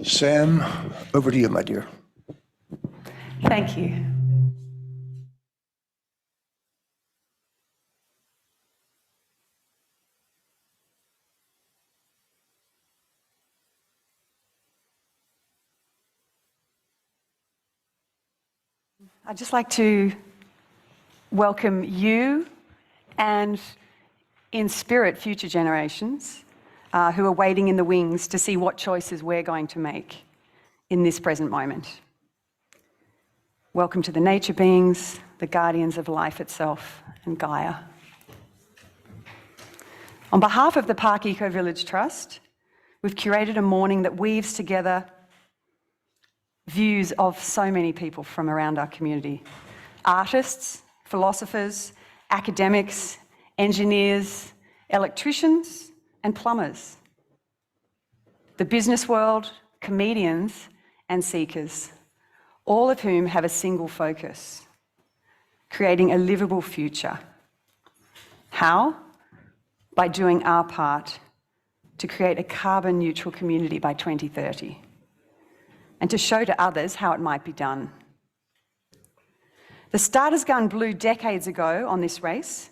Sam, over to you, my dear. Thank you. I'd just like to welcome you and, in spirit, future generations who are waiting in the wings to see what choices we're going to make in this present moment. Welcome to the nature beings, the guardians of life itself, and Gaia. On behalf of the Park Eco Village Trust, we've curated a morning that weaves together views of so many people from around our community. Artists, philosophers, academics, engineers, electricians, and plumbers. The business world, comedians, and seekers, all of whom have a single focus: creating a livable future. How? By doing our part to create a carbon neutral community by 2030. And to show to others how it might be done. The starter's gun blew decades ago on this race,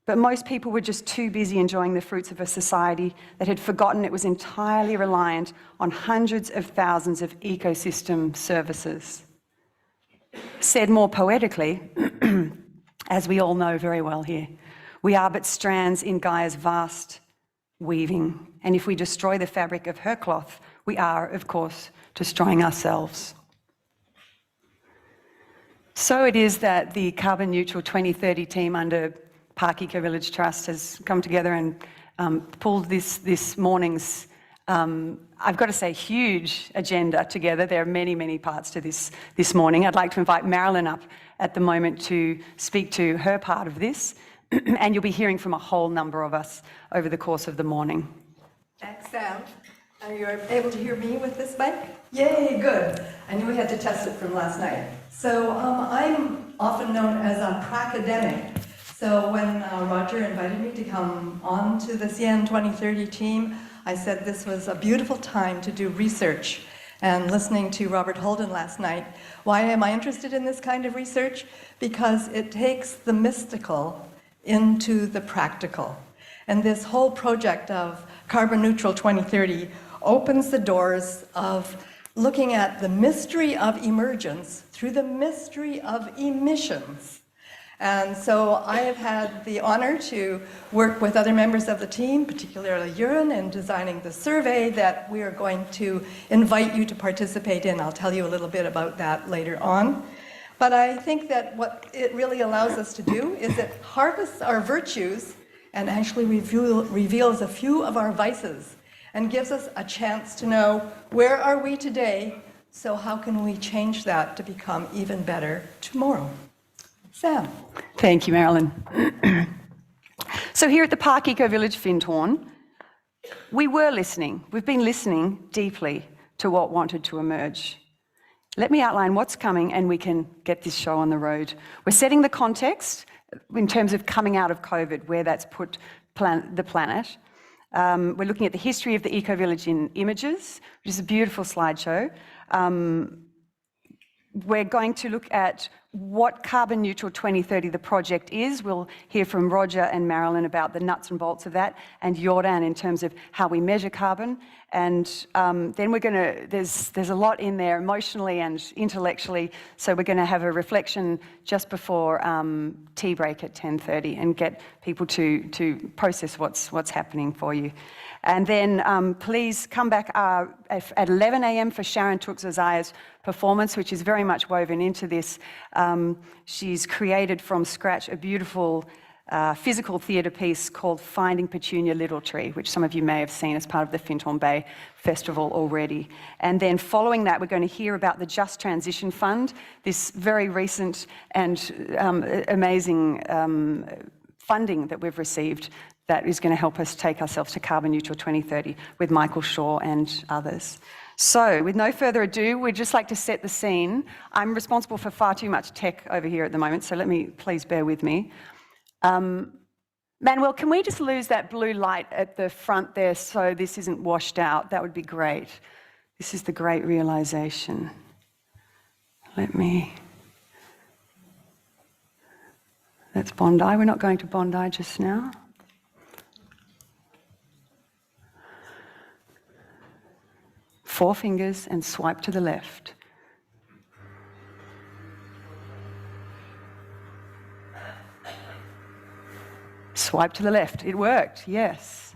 but most people were just too busy enjoying the fruits of a society that had forgotten it was entirely reliant on hundreds of thousands of ecosystem services. Said more poetically, as we all know very well here, we are but strands in Gaia's vast weaving, and if we destroy the fabric of her cloth, we are, of course, destroying ourselves. So it is that the Carbon Neutral 2030 team under Park Eco Village Trust has come together and pulled this morning's, I've got to say, huge agenda together. There are many, many parts to this morning. I'd like to invite Marilyn up at the moment to speak to her part of this, and you'll be hearing from a whole number of us over the course of the morning. Thanks, Sam. Are you able to hear me with this mic? Yay, good. I knew we had to test it from last night. So I'm often known as a pracademic. So when Roger invited me to come on to the CN 2030 team, I said this was a beautiful time to do research. And listening to Robert Holden last night, why am I interested in this kind of research? Because it takes the mystical into the practical. And this whole project of Carbon Neutral 2030 opens the doors of looking at the mystery of emergence through the mystery of emissions. And so I have had the honor to work with other members of the team, particularly Jeroen, in designing the survey that we are going to invite you to participate in. I'll tell you a little bit about that later on. But I think that what it really allows us to do is it harvests our virtues and actually reveals a few of our vices and gives us a chance to know where are we today, so how can we change that to become even better tomorrow. Sam. Thank you, Marilyn. So here at the Park Eco Village Findhorn, we were listening. We've been listening deeply to what wanted to emerge. Let me outline what's coming and we can get this show on the road. We're setting the context in terms of coming out of COVID, where that's put the planet. We're looking at the history of the Eco Village in images, which is a beautiful slideshow. We're going to look at what Carbon Neutral 2030 the project is. We'll hear from Roger and Marilyn about the nuts and bolts of that, and Jordan in terms of how we measure carbon. And then we're going to, there's a lot in there emotionally and intellectually, so we're going to have a reflection just before tea break at 10:30 and get people to process what's happening for you. And then please come back at 11 a.m. for Sharon Took-Zazaia's performance, which is very much woven into this. She's created from scratch a beautiful physical theatre piece called Finding Petunia Little Tree, which some of you may have seen as part of the Findhorn Bay Festival already. And then following that, we're going to hear about the Just Transition Fund, this very recent and amazing funding that we've received that is going to help us take ourselves to Carbon Neutral 2030 with Michael Shaw and others. So, with no further ado, we'd just like to set the scene. I'm responsible for far too much tech over here at the moment, so let me, please bear with me. Manuel, can we just lose that blue light at the front there so this isn't washed out? That would be great. This is the great realization. That's Bondi. We're not going to Bondi just now. Four fingers and swipe to the left. Swipe to the left. It worked, yes.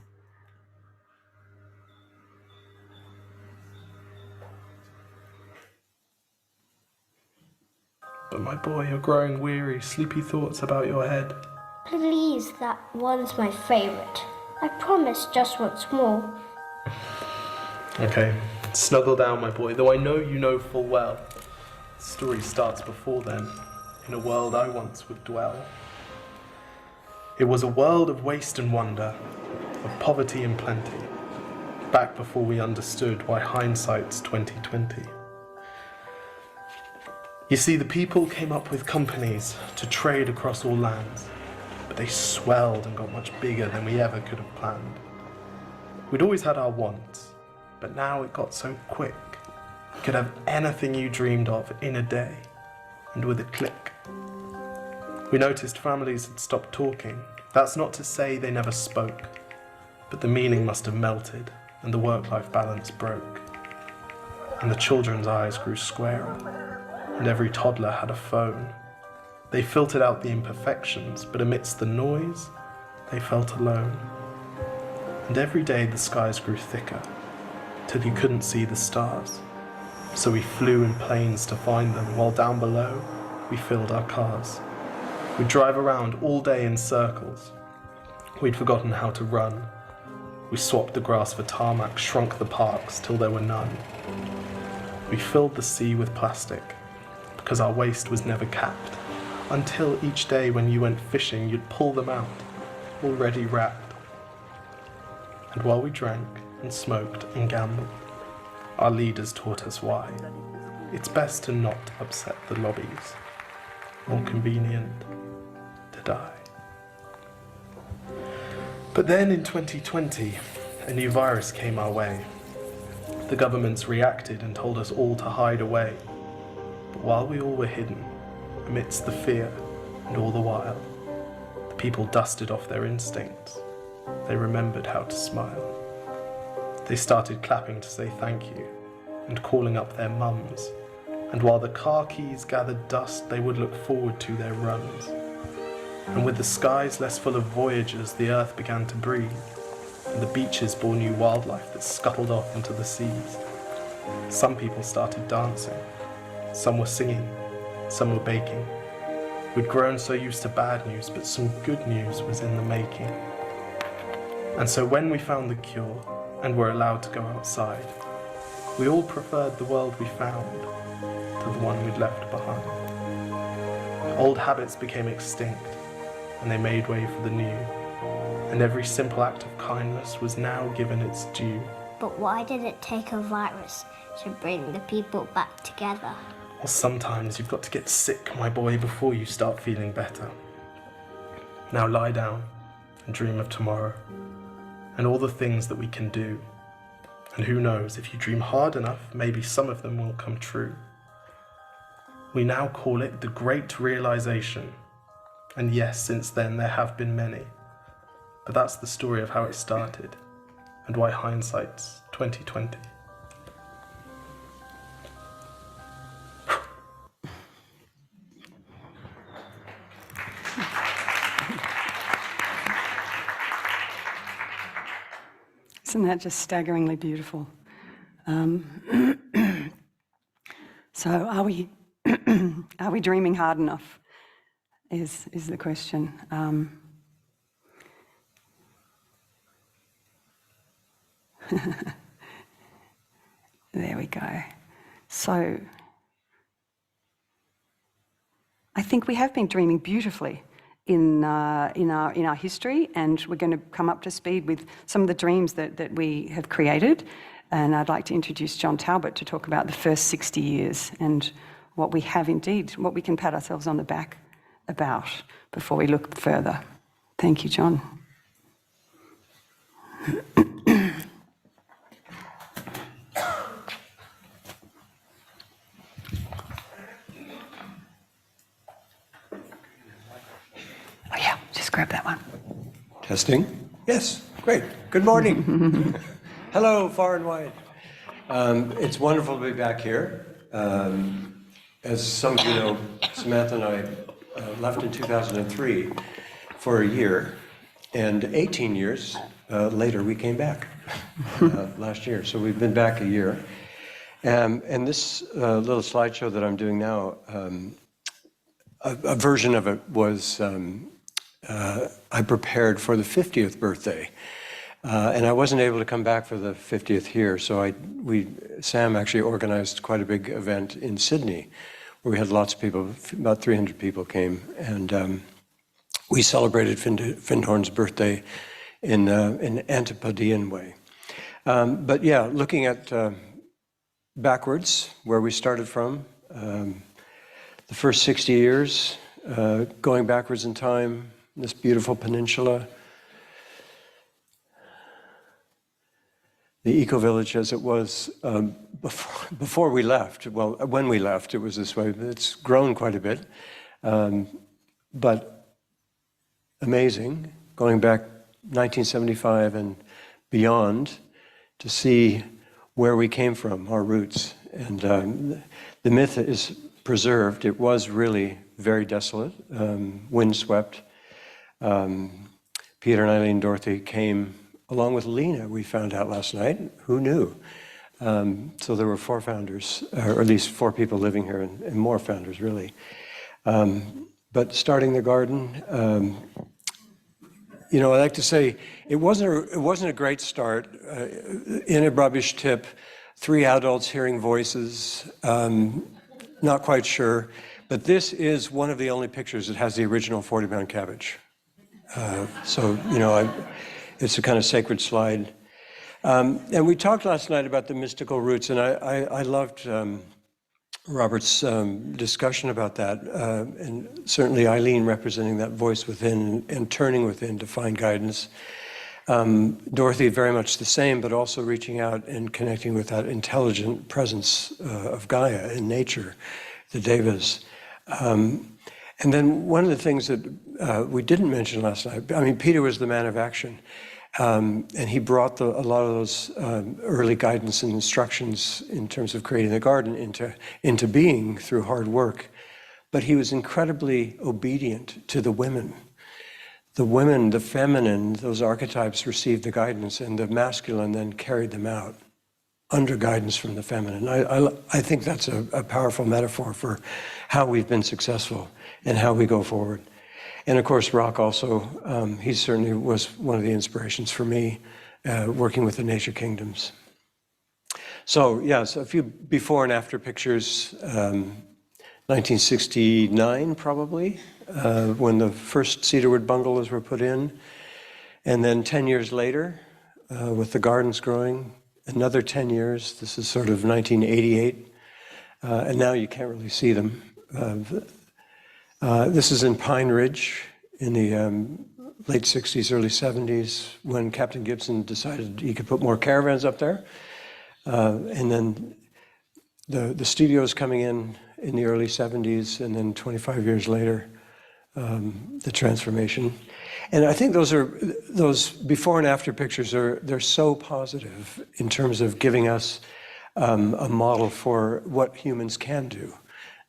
But my boy, you're growing weary, sleepy thoughts about your head. Please, that one's my favorite. I promise just once more. Okay, snuggle down, my boy, though I know you know full well. The story starts before then, in a world I once would dwell. It was a world of waste and wonder, of poverty and plenty, back before we understood why hindsight's 2020. You see, the people came up with companies to trade across all lands, but they swelled and got much bigger than we ever could have planned. We'd always had our wants, but now it got so quick. You could have anything you dreamed of in a day, and with a click. We noticed families had stopped talking. That's not to say they never spoke, but the meaning must have melted, and the work-life balance broke. And the children's eyes grew squarer, and every toddler had a phone. They filtered out the imperfections, but amidst the noise, they felt alone. And every day the skies grew thicker, till you couldn't see the stars. So we flew in planes to find them, while down below, we filled our cars. We'd drive around all day in circles. We'd forgotten how to run. We swapped the grass for tarmac, shrunk the parks till there were none. We filled the sea with plastic, because our waste was never capped, until each day when you went fishing, you'd pull them out, already wrapped. And while we drank and smoked and gambled, our leaders taught us why. It's best to not upset the lobbies. More convenient to die. But then in 2020, a new virus came our way. The governments reacted and told us all to hide away. But while we all were hidden, amidst the fear and all the while, the people dusted off their instincts. They remembered how to smile. They started clapping to say thank you and calling up their mums. And while the car keys gathered dust, they would look forward to their runs. And with the skies less full of voyagers, the earth began to breathe, and the beaches bore new wildlife that scuttled off into the seas. Some people started dancing, some were singing, some were baking. We'd grown so used to bad news, but some good news was in the making. And so when we found the cure, and were allowed to go outside, we all preferred the world we found to the one we'd left behind. Old habits became extinct, and they made way for the new, and every simple act of kindness was now given its due. But why did it take a virus to bring the people back together? Well, sometimes you've got to get sick, my boy, before you start feeling better. Now lie down and dream of tomorrow, and all the things that we can do. And who knows, if you dream hard enough, maybe some of them will come true. We now call it the Great Realization. And yes, since then there have been many. But that's the story of how it started, and why hindsight's 2020. Isn't that just staggeringly beautiful? So are we are we dreaming hard enough? Is the question. There we go. So I think we have been dreaming beautifully in our history, and we're going to come up to speed with some of the dreams that we have created. And I'd like to introduce John Talbot to talk about the first 60 years and what we have indeed, what we can pat ourselves on the back about before we look further. Thank you, John. grab that one. Testing? Yes, great. Good morning. Hello, far and wide. It's wonderful to be back here. As some of you know, Samantha and I left in 2003 for a year, and 18 years later we came back last year. So we've been back a year. And this little slideshow that I'm doing now, a version of it was I prepared for the 50th birthday. And I wasn't able to come back for the 50th here, so Sam actually organized quite a big event in Sydney, where we had lots of people, about 300 people came, and we celebrated Findhorn's birthday in an Antipodean way. But yeah, looking at backwards, where we started from, the first 60 years, going backwards in time, this beautiful peninsula, the eco-village as it was before we left. Well, when we left, it was this way. It's grown quite a bit, but amazing, going back 1975 and beyond to see where we came from, our roots. And the myth is preserved. It was really very desolate, windswept. Peter and Eileen Dorothy came along with Lena, we found out last night. Who knew? So there were 4 founders, or at least 4 people living here, and more founders, really. But starting the garden, you know, I like to say it wasn't a great start. In a rubbish tip, 3 adults hearing voices, not quite sure. But this is one of the only pictures that has the original 40-pound cabbage. So, you know, it's a kind of sacred slide. And we talked last night about the mystical roots, and I loved Robert's discussion about that, and certainly Eileen representing that voice within and turning within to find guidance. Dorothy very much the same, but also reaching out and connecting with that intelligent presence of Gaia in nature, the devas. And then one of the things that we didn't mention last night, I mean, Peter was the man of action. And he brought a lot of those early guidance and instructions in terms of creating the garden into being through hard work. But he was incredibly obedient to the women. The women, the feminine, those archetypes received the guidance, and the masculine then carried them out under guidance from the feminine. I think that's a powerful metaphor for how we've been successful and how we go forward. And of course, Rock also, he certainly was one of the inspirations for me, working with the nature kingdoms. So yes, a few before and after pictures, 1969 probably, when the first cedarwood bungalows were put in. And then 10 years later, with the gardens growing, another 10 years, this is sort of 1988, and now you can't really see them. This is in Pine Ridge in the late 60s, early 70s, when Captain Gibson decided he could put more caravans up there. And then the studios coming in the early 70s, and then 25 years later, the transformation. And I think those before and after pictures they're so positive in terms of giving us a model for what humans can do.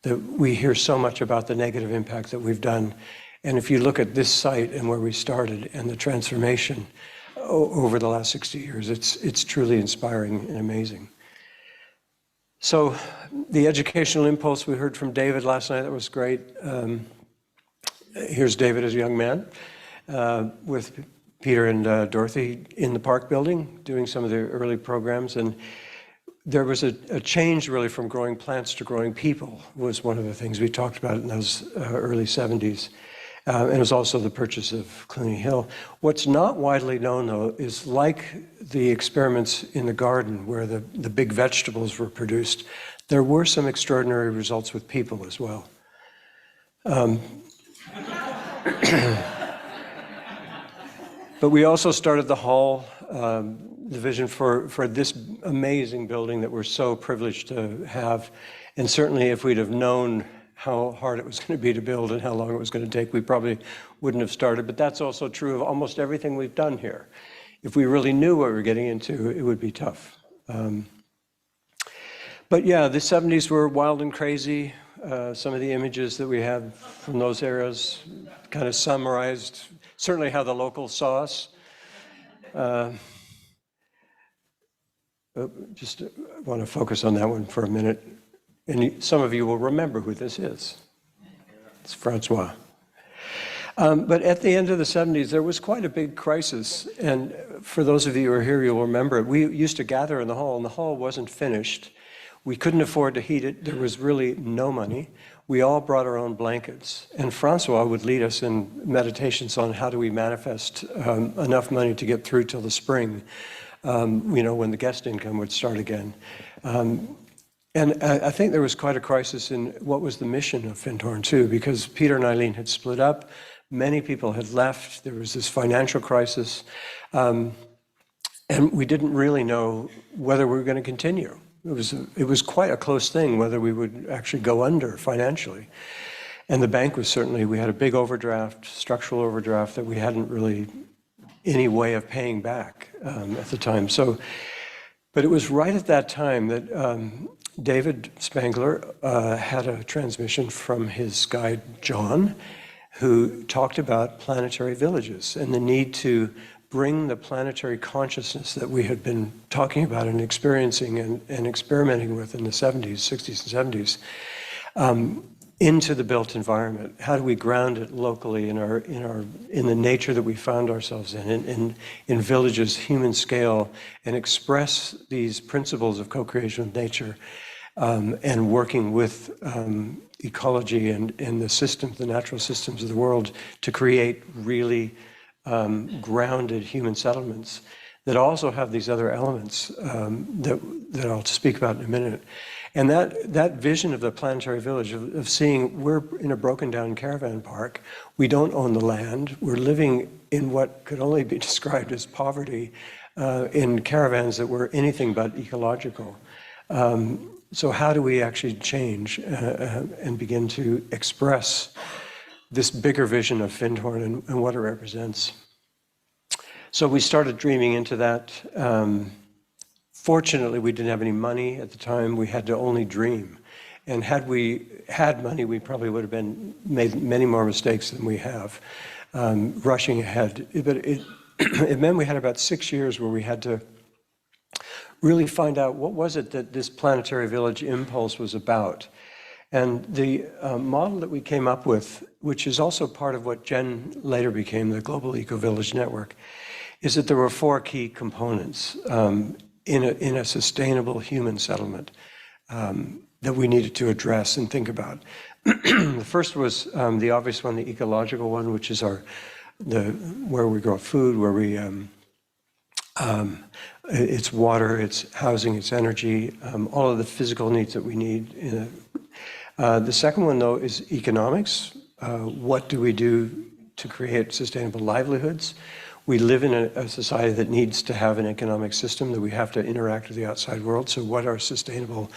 That we hear so much about the negative impact that we've done. And if you look at this site and where we started and the transformation over the last 60 years, it's truly inspiring and amazing. So the educational impulse we heard from David last night, that was great. Here's David as a young man with Peter and Dorothy in the park building, doing some of the early programs. And there was a change really from growing plants to growing people was one of the things we talked about in those early 70s. And it was also the purchase of Clooney Hill. What's not widely known, though, is like the experiments in the garden where the big vegetables were produced, there were some extraordinary results with people as well. But we also started the hall, the vision for this amazing building that we're so privileged to have. And certainly if we'd have known how hard it was going to be to build and how long it was going to take, we probably wouldn't have started. But that's also true of almost everything we've done here. If we really knew what we were getting into, it would be tough. But yeah, the 70s were wild and crazy. Some of the images that we have from those eras kind of summarized certainly how the locals saw us. Just want to focus on that one for a minute. And some of you will remember who this is. It's Francois. But at the end of the 70s, there was quite a big crisis. And for those of you who are here, you'll remember it. We used to gather in the hall, and the hall wasn't finished. We couldn't afford to heat it. There was really no money. We all brought our own blankets. And Francois would lead us in meditations on how do we manifest enough money to get through till the spring, when the guest income would start again. And I think there was quite a crisis in what was the mission of Findhorn too, because Peter and Eileen had split up. Many people had left. There was this financial crisis. And we didn't really know whether we were going to continue. It was quite a close thing whether we would actually go under financially. And the bank was certainly, we had a big overdraft, structural overdraft that we hadn't really any way of paying back at the time. But it was right at that time that David Spangler had a transmission from his guide, John, who talked about planetary villages and the need to bring the planetary consciousness that we had been talking about and experiencing and experimenting with in the 70s, 60s and 70s into the built environment. How do we ground it locally in the nature that we found ourselves in villages, human scale, and express these principles of co-creation with nature and working with ecology and the natural systems of the world to create really grounded human settlements that also have these other elements that I'll speak about in a minute. And that vision of the planetary village, of seeing we're in a broken down caravan park, we don't own the land, we're living in what could only be described as poverty in caravans that were anything but ecological. So how do we actually change and begin to express this bigger vision of Findhorn and what it represents? So we started dreaming into that. Fortunately, we didn't have any money at the time. We had to only dream. And had we had money, we probably would have made many more mistakes than we have, rushing ahead. But it meant we had about 6 years where we had to really find out what was it that this planetary village impulse was about. And the model that we came up with, which is also part of what Jen later became the Global Eco-Village Network, is that there were 4 key components in a sustainable human settlement that we needed to address and think about. The first was the obvious one, the ecological one, which is where we grow food, where we it's water, it's housing, it's energy, all of the physical needs that we need. The second one, though, is economics. What do we do to create sustainable livelihoods? We live in a society that needs to have an economic system, that we have to interact with the outside world. So what are sustainable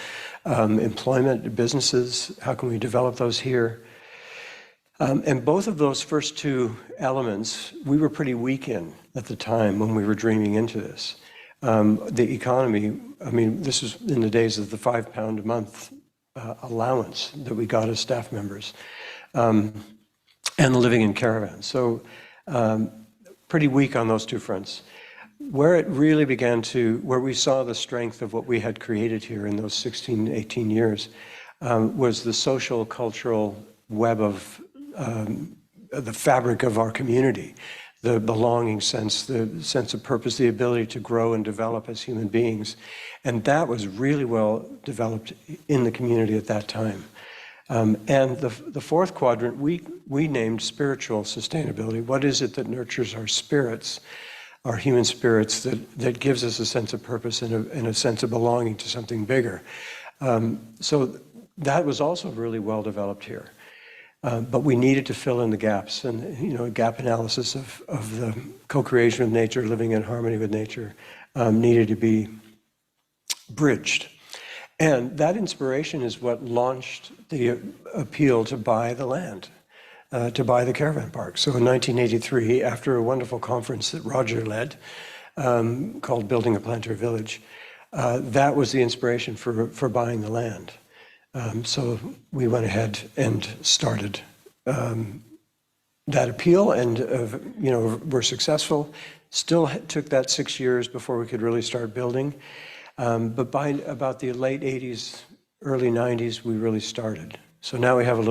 employment, businesses? How can we develop those here? And both of those first 2 elements, we were pretty weak in at the time when we were dreaming into this. The economy, I mean, this was in the days of the £5 a month allowance that we got as staff members, and living in caravans. So pretty weak on those 2 fronts. Where it really began where we saw the strength of what we had created here in those 16, 18 years, was the social, cultural web of the fabric of our community, the belonging sense, the sense of purpose, the ability to grow and develop as human beings. And that was really well developed in the community at that time. And the 4th quadrant, we named spiritual sustainability. What is it that nurtures our spirits, our human spirits, that gives us a sense of purpose and a sense of belonging to something bigger? So that was also really well developed here. But we needed to fill in the gaps, and a gap analysis of the co-creation of nature, living in harmony with nature, needed to be bridged. And that inspiration is what launched the appeal to buy the land, to buy the caravan park. So in 1983, after a wonderful conference that Roger led, called Building a Planter Village, that was the inspiration for buying the land. So we went ahead and started that appeal, and were successful. Still took that 6 years before we could really start building. But by about the late 80s, early 90s, we really started. So now we have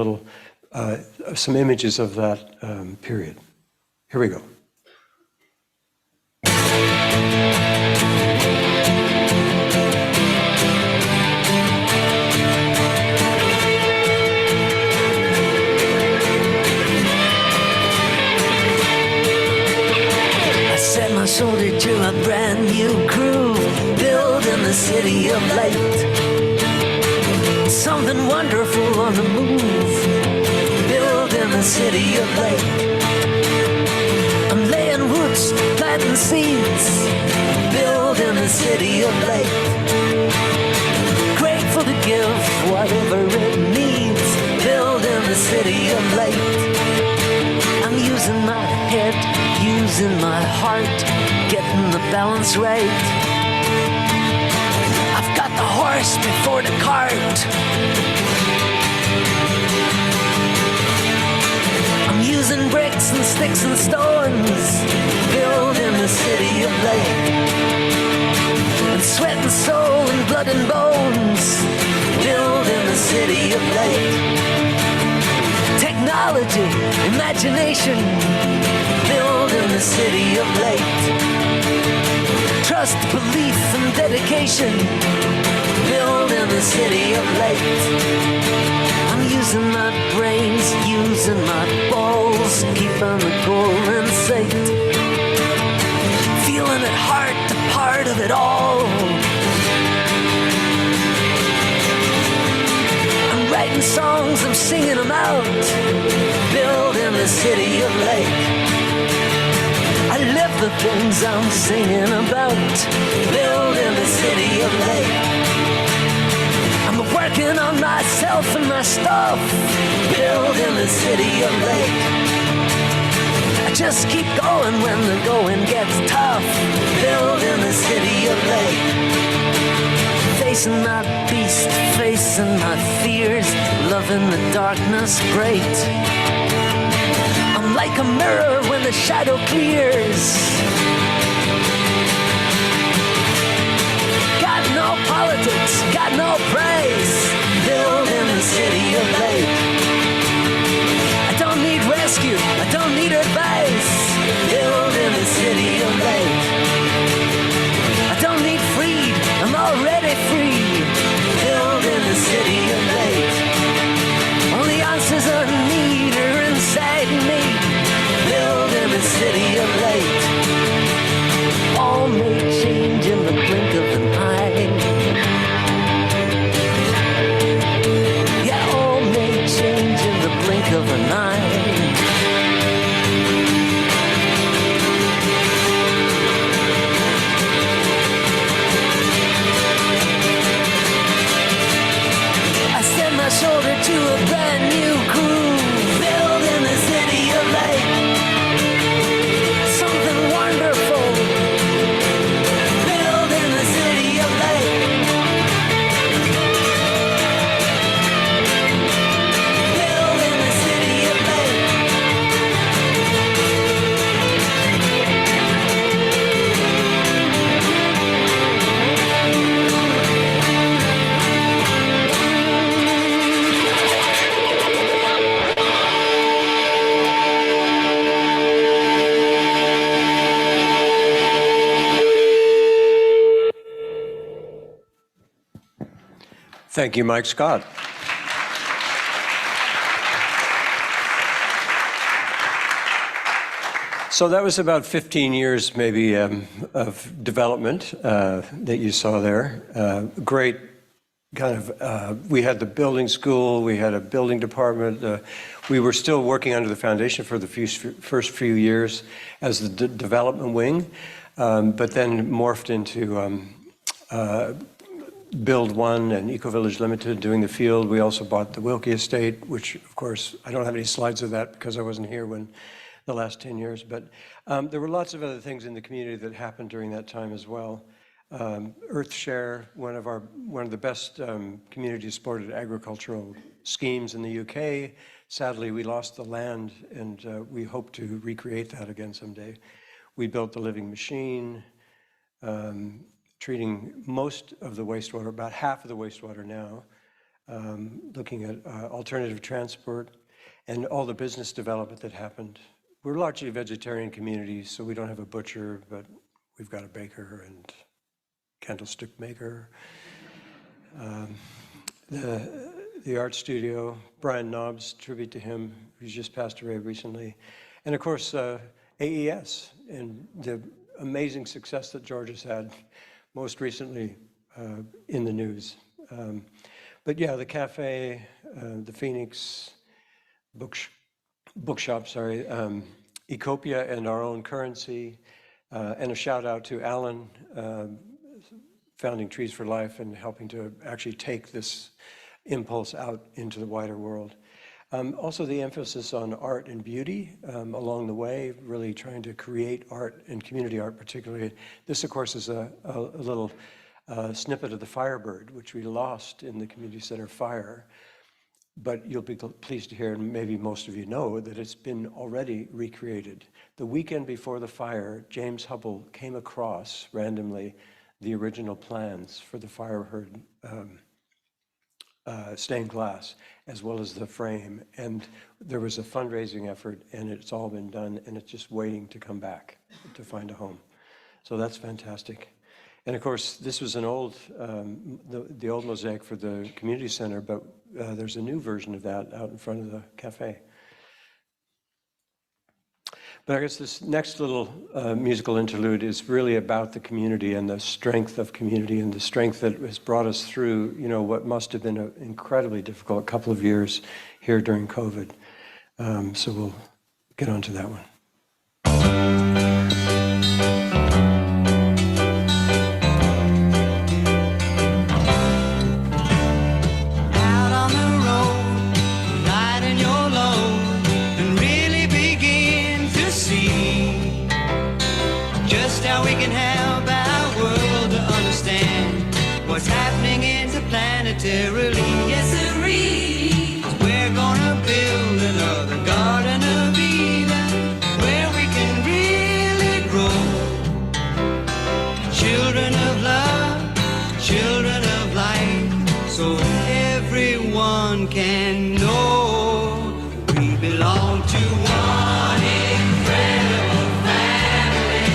some images of that period. Here we go. Set my shoulder to a brand new groove, building the city of light. Something wonderful on the move, building the city of light. I'm laying roots, planting seeds, building the city of light. Grateful to give whatever it needs, building the city of light. I'm using my head, using my heart, getting the balance right. I've got the horse before the cart. I'm using bricks and sticks and stones, building the city of light. And sweat and soul and blood and bones, building the city of light. Technology, imagination, building the city of light. Trust, belief, and dedication, building the city of light. I'm using my brains, using my balls, keeping the goal in sight. Feeling it heart to part of it all. Writing songs, I'm singing them out, building the city of light. I live the things I'm singing about, building the city of light. I'm working on myself and my stuff, building the city of light. I just keep going when the going gets tough, building the city of light. Facing my beast, facing my fears, loving the darkness bright. I'm like a mirror when the shadow clears. Got no politics, got no praise, building the city of light. I don't need rescue, I don't need advice, building the city of light. I don't need freed, I'm already free, building the city of light. All the answers I need are inside me, building the city of light. All may change in the blink of an eye. Yeah, all may change in the blink of an eye. Shoulder to a brand new crew, building the city of light. Something wonderful, building the city of light. Building the city of light. Thank you, Mike Scott. So that was about 15 years maybe of development that you saw there. Great kind of, we had the building school, we had a building department. We were still working under the foundation for the first few years as the development wing, but then morphed into Build One and Eco Village Limited doing the field. We also bought the Wilkie Estate, which of course, I don't have any slides of that because I wasn't here when the last 10 years, but there were lots of other things in the community that happened during that time as well. Earthshare, one of the best community-supported agricultural schemes in the UK. Sadly, we lost the land, and we hope to recreate that again someday. We built the Living Machine, treating most of the wastewater, about half of the wastewater now, looking at alternative transport and all the business development that happened. We're largely a vegetarian community, so we don't have a butcher, but we've got a baker and candlestick maker. The art studio, Brian Knobs, tribute to him, who's just passed away recently. And of course, AES and the amazing success that George has had, most recently in the news. But yeah, the cafe, the Phoenix bookshop, sorry, Ecopia and Our Own Currency, and a shout out to Alan, founding Trees for Life and helping to actually take this impulse out into the wider world. Also the emphasis on art and beauty along the way, really trying to create art and community art particularly. This of course is a little snippet of the Firebird, which we lost in the community center fire. But you'll be pleased to hear, and maybe most of you know, that it's been already recreated. The weekend before the fire, James Hubble came across randomly the original plans for the Firebird stained glass, as well as the frame. And there was a fundraising effort, and it's all been done, and it's just waiting to come back to find a home. So that's fantastic. And of course, this was an old, the old mosaic for the community center, but there's a new version of that out in front of the cafe. But I guess this next little musical interlude is really about the community and the strength of community and the strength that has brought us through, you know, what must have been an incredibly difficult couple of years here during COVID. So we'll get on to that one. What's happening interplanetarily? Yes, sirree. We're gonna build another Garden of Eden where we can really grow. Children of love, children of light, so everyone can know we belong to one incredible family.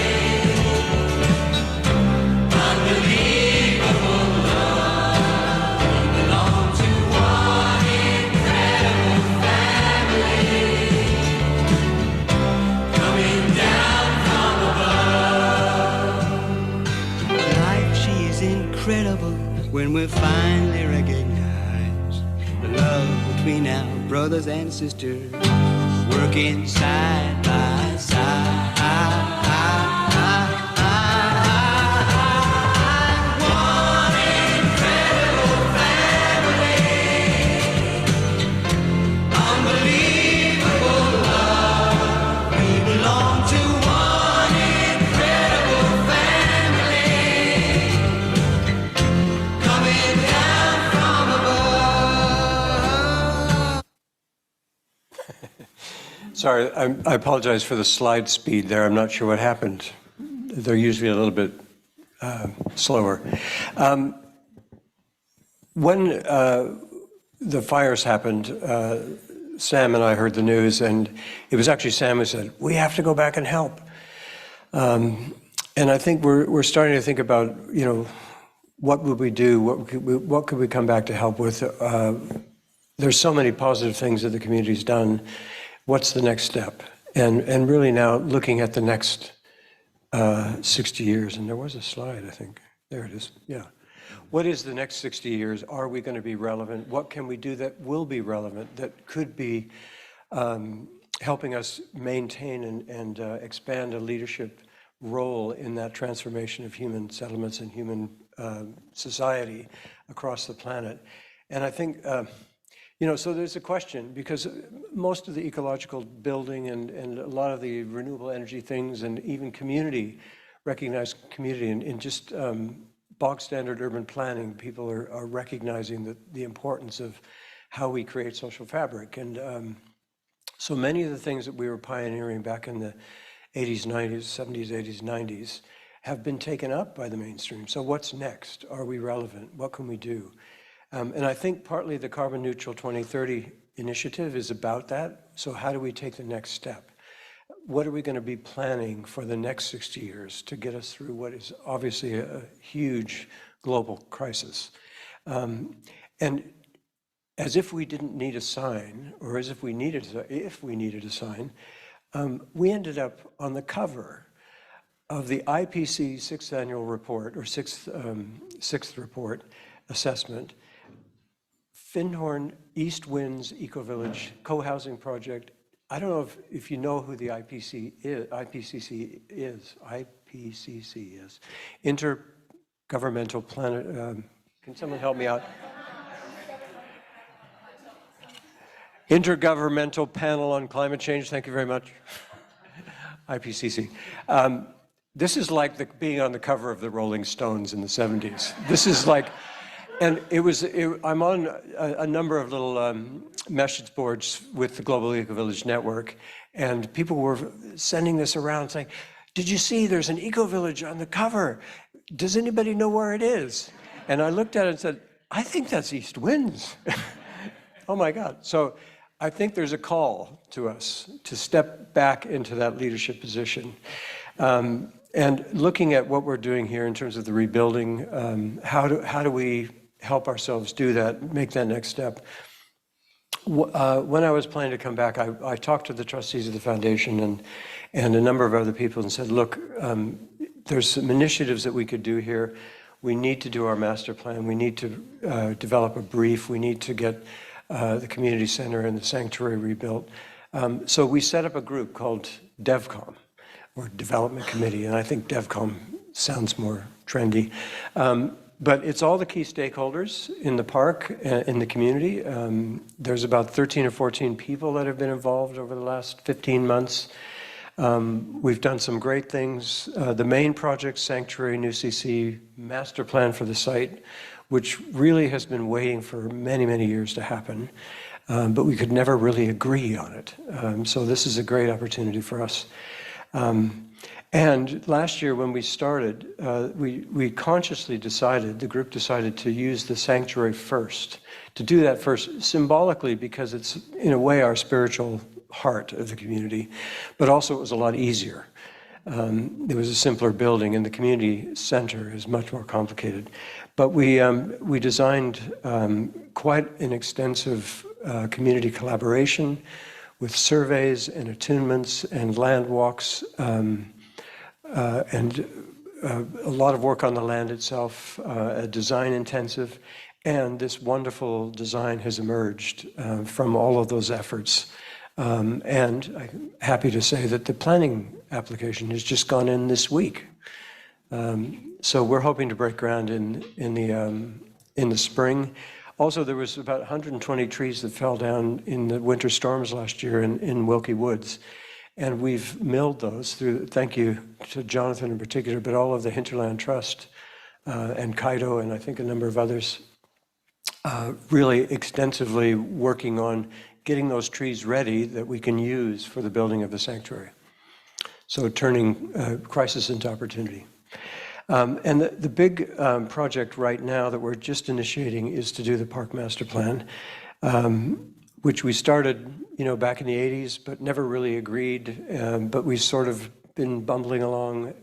Unbelievable. Incredible when we finally recognize the love between our brothers and sisters working side by side. One incredible family, unbelievable love. We belong to one incredible family. Sorry, I apologize for the slide speed there. I'm not sure what happened. They're usually a little bit slower. When the fires happened, Sam and I heard the news, and it was actually Sam who said, "We have to go back and help." And I think we're starting to think about, you know, what would we do? What could we come back to help with? There's so many positive things that the community's done. What's the next step? And really now looking at the next 60 years, and there was a slide, I think. There it is, yeah. What is the next 60 years? Are we going to be relevant? What can we do that will be relevant, that could be helping us maintain and expand a leadership role in that transformation of human settlements and human society across the planet. And I think, so there's a question, because most of the ecological building and a lot of the renewable energy things and even community, recognized community in just bog standard urban planning, people are recognizing the importance of how we create social fabric. And so many of the things that we were pioneering back in the 80s, 90s, 70s, 80s, 90s have been taken up by the mainstream. So what's next? Are we relevant? What can we do? And I think partly the Carbon Neutral 2030 initiative is about that. So how do we take the next step? What are we going to be planning for the next 60 years to get us through what is obviously a huge global crisis? And as if we didn't need a sign, or as if we needed a sign, we ended up on the cover of the IPC sixth annual report, or sixth report assessment, Findhorn East Winds Eco-Village Co-Housing Project. I don't know if you know who the IPCC is. Intergovernmental Planet. Can someone help me out? Intergovernmental Panel on Climate Change. Thank you very much. IPCC. This is like being on the cover of the Rolling Stones in the 70s. This is like. And I'm on a number of little message boards with the Global Eco-Village Network, and people were sending this around saying, did you see there's an eco-village on the cover? Does anybody know where it is? And I looked at it and said, I think that's East Winds. Oh my God. So I think there's a call to us to step back into that leadership position. And looking at what we're doing here in terms of the rebuilding, how do we help ourselves do that, make that next step? When I was planning to come back, I talked to the trustees of the foundation and a number of other people and said, look, there's some initiatives that we could do here. We need to do our master plan. We need to develop a brief. We need to get the community center and the sanctuary rebuilt. So we set up a group called DevCom, or Development Committee, and I think DevCom sounds more trendy. But it's all the key stakeholders in the park, in the community. There's about 13 or 14 people that have been involved over the last 15 months. We've done some great things. The main project, Sanctuary, New CC, master plan for the site, which really has been waiting for many, many years to happen. But we could never really agree on it. So this is a great opportunity for us. And last year when we started, we consciously decided, the group decided to use the sanctuary first, to do that first symbolically because it's in a way our spiritual heart of the community, but also it was a lot easier. It was a simpler building and the community center is much more complicated. But we designed quite an extensive community collaboration with surveys and attunements and land walks, and a lot of work on the land itself, a design intensive, and this wonderful design has emerged from all of those efforts. And I'm happy to say that the planning application has just gone in this week. So we're hoping to break ground in the spring. Also, there was about 120 trees that fell down in the winter storms last year in Wilkie Woods. And we've milled those through, thank you to Jonathan in particular, but all of the Hinterland Trust and Kaido and I think a number of others, really extensively working on getting those trees ready that we can use for the building of the sanctuary. So turning crisis into opportunity. And the big project right now that we're just initiating is to do the park master plan, which we started, back in the 80s, but never really agreed. But we sort of been bumbling along.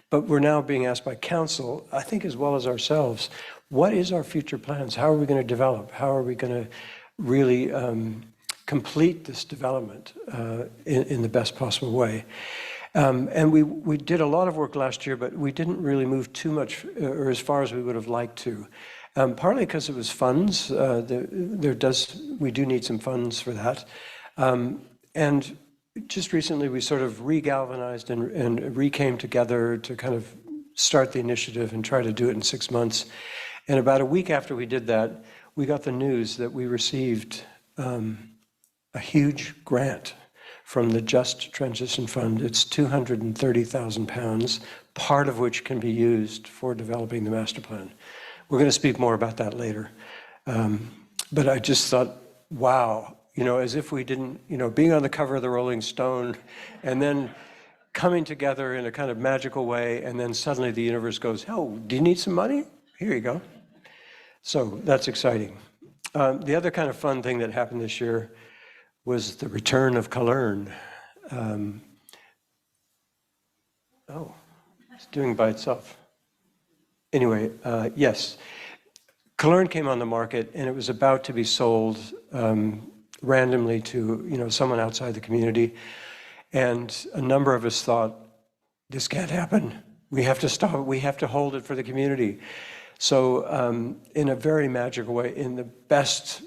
But we're now being asked by council, I think as well as ourselves, what is our future plans? How are we going to develop? How are we going to really complete this development in the best possible way? And we did a lot of work last year, but we didn't really move too much or as far as we would have liked to. Partly because it was funds. We do need some funds for that. And just recently we sort of re-galvanized and re-came together to kind of start the initiative and try to do it in 6 months. And about a week after we did that, we got the news that we received a huge grant from the Just Transition Fund. It's £230,000, part of which can be used for developing the master plan. We're going to speak more about that later. But I just thought, wow, as if we didn't, being on the cover of the Rolling Stone and then coming together in a kind of magical way, and then suddenly the universe goes, oh, do you need some money? Here you go. So that's exciting. The other kind of fun thing that happened this year was the return of Kalern. Oh, it's doing by itself. Anyway, yes. Kalern came on the market, and it was about to be sold randomly to someone outside the community. And a number of us thought, this can't happen. We have to stop it. We have to hold it for the community. So in a very magical way, in the best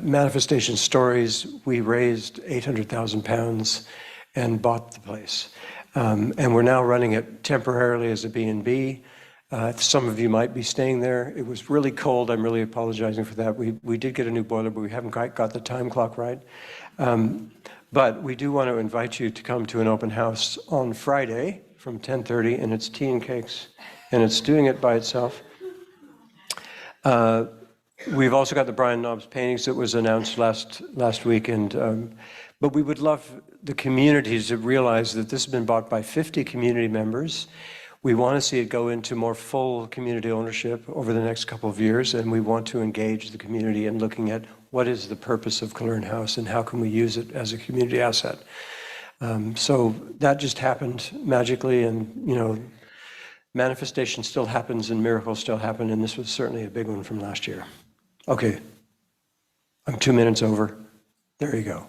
manifestation stories, we raised £800,000 and bought the place. And we're now running it temporarily as a B&B. Some of you might be staying there. It was really cold. I'm really apologizing for that. We did get a new boiler, but we haven't quite got the time clock right. But we do want to invite you to come to an open house on Friday from 10:30, and it's tea and cakes, and it's doing it by itself. We've also got the Brian Knobs paintings that was announced last week, but we would love the community to realize that this has been bought by 50 community members. We want to see it go into more full community ownership over the next couple of years, and we want to engage the community in looking at what is the purpose of Kalern House and how can we use it as a community asset. So that just happened magically, and manifestation still happens and miracles still happen, and this was certainly a big one from last year. Okay, I'm 2 minutes over. There you go.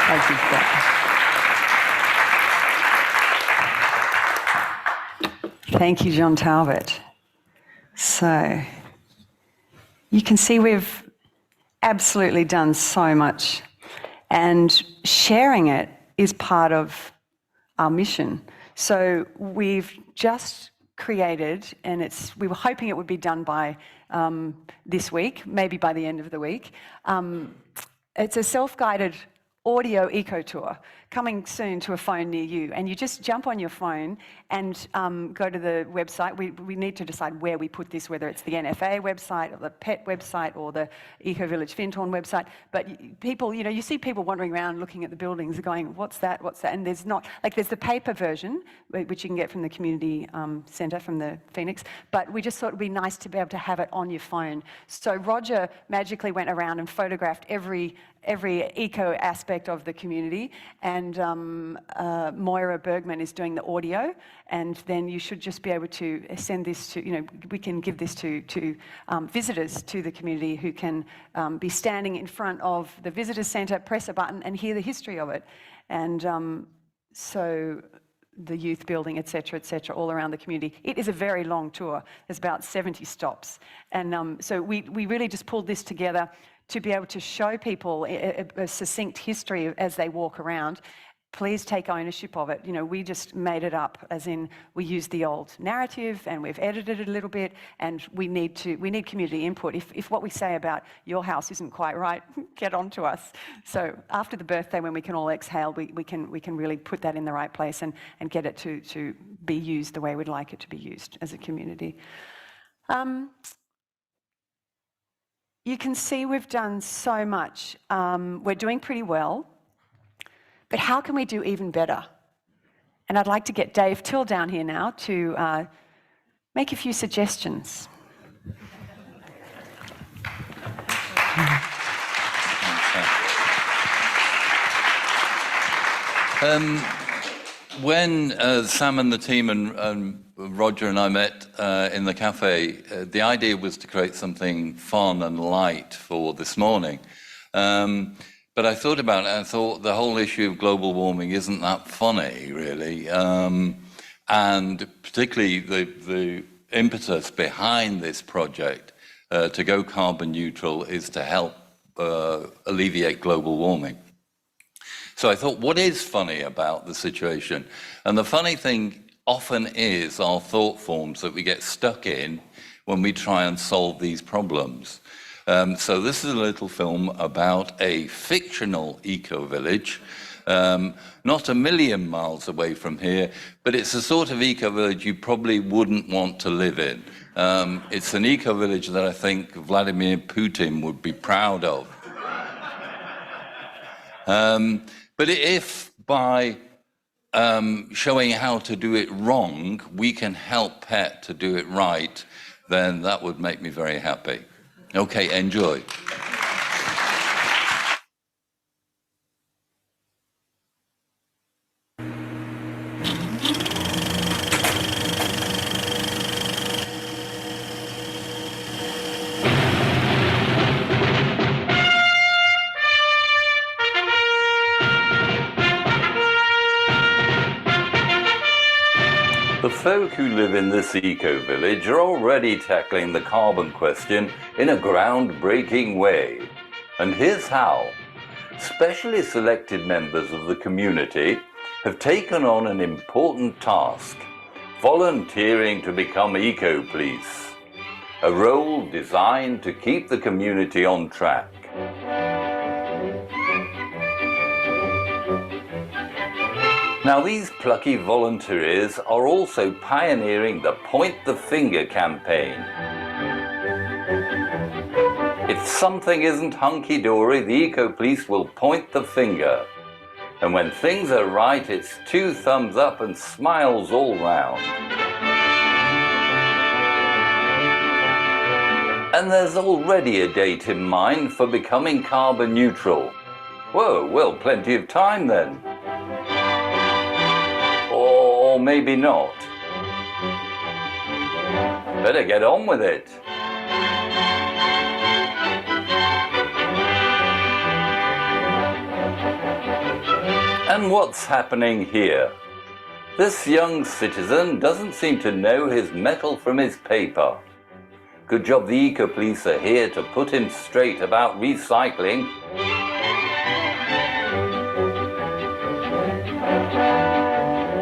Thank you, Scott. Thank you, John Talbot. So you can see we've absolutely done so much, and sharing it is part of our mission. So we've just created, and we were hoping it would be done by this week, maybe by the end of the week. It's a self-guided audio eco tour coming soon to a phone near you, and you just jump on your phone and go to the website. We need to decide where we put this, whether it's the NFA website or the PET website or the Eco Village Findhorn website. But people, you see people wandering around looking at the buildings and going, what's that, and there's not, there's the paper version, which you can get from the community centre, from the Phoenix, but we just thought it'd be nice to be able to have it on your phone. So Roger magically went around and photographed every eco aspect of the community, and Moira Bergman is doing the audio, and then you should just be able to send this to, we can give this to visitors to the community who can be standing in front of the visitor centre, press a button and hear the history of it. And so the youth building, et cetera, all around the community. It is a very long tour. There's about 70 stops. And so we really just pulled this together to be able to show people a succinct history as they walk around. Please take ownership of it. We just made it up, as in we used the old narrative and we've edited it a little bit, and we need community input. If what we say about your house isn't quite right, get on to us. So after the birthday, when we can all exhale, we can really put that in the right place and get it to be used the way we'd like it to be used as a community. You can see we've done so much. We're doing pretty well, but how can we do even better? And I'd like to get Dave Till down here now to make a few suggestions. When Sam and the team and Roger and I met in the cafe, the idea was to create something fun and light for this morning. But I thought about it, and I thought the whole issue of global warming isn't that funny, really. And particularly the impetus behind this project to go carbon neutral is to help alleviate global warming. So I thought, what is funny about the situation? And the funny thing often is our thought forms that we get stuck in when we try and solve these problems. So this is a little film about a fictional eco-village, not a million miles away from here, but it's a sort of eco-village you probably wouldn't want to live in. It's an eco-village that I think Vladimir Putin would be proud of. But if by showing how to do it wrong, we can help Pet to do it right, then that would make me very happy. Okay, enjoy. The folk who live in this eco-village are already tackling the carbon question in a groundbreaking way. And here's how. Specially selected members of the community have taken on an important task, volunteering to become eco-police, a role designed to keep the community on track. Now, these plucky volunteers are also pioneering the Point the Finger campaign. If something isn't hunky-dory, the eco-police will point the finger. And when things are right, it's 2 thumbs up and smiles all round. And there's already a date in mind for becoming carbon neutral. Whoa, well, plenty of time then. Or maybe not. Better get on with it. And what's happening here? This young citizen doesn't seem to know his metal from his paper. Good job the eco-police are here to put him straight about recycling.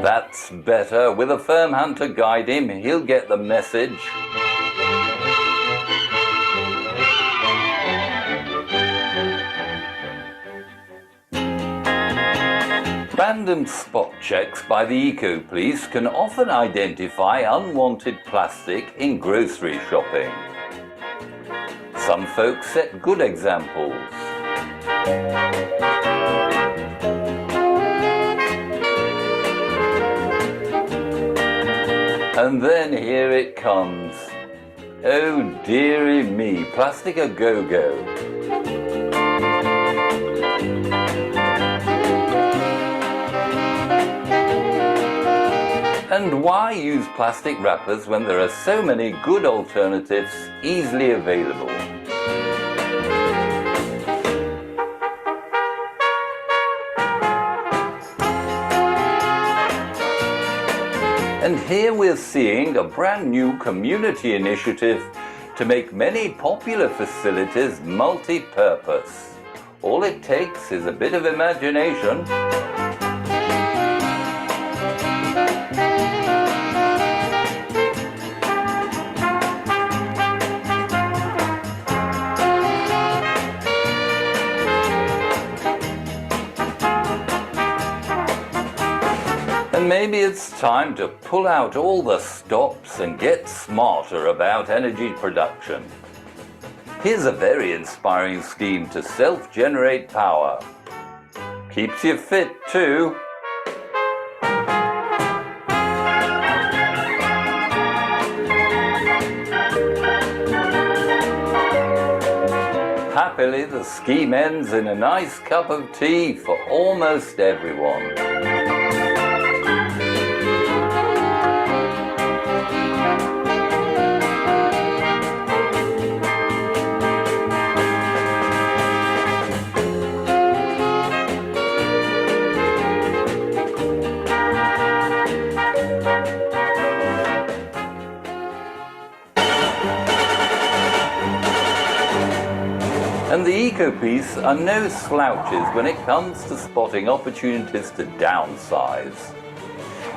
That's better. With a firm hand to guide him, he'll get the message. Random spot checks by the eco-police can often identify unwanted plastic in grocery shopping. Some folks set good examples. And then here it comes. Oh dearie me, plastic a go-go. And why use plastic wrappers when there are so many good alternatives easily available? And here we're seeing a brand new community initiative to make many popular facilities multi-purpose. All it takes is a bit of imagination. And maybe it's time to pull out all the stops and get smarter about energy production. Here's a very inspiring scheme to self-generate power. Keeps you fit too. Happily, the scheme ends in a nice cup of tea for almost everyone. And And the eco-piece are no slouches when it comes to spotting opportunities to downsize.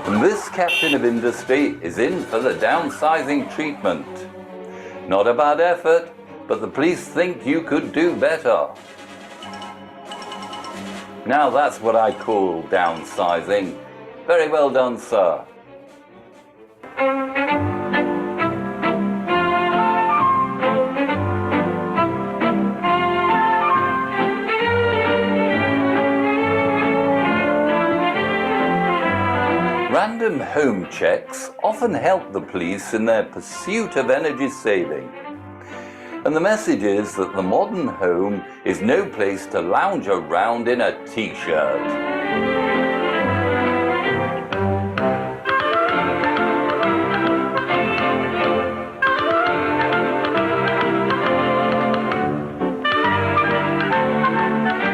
And this captain of industry is in for the downsizing treatment. Not a bad effort, but the police think you could do better. Now that's what I call downsizing. Very well done, sir. Random home checks often help the police in their pursuit of energy saving. And the message is that the modern home is no place to lounge around in a t-shirt.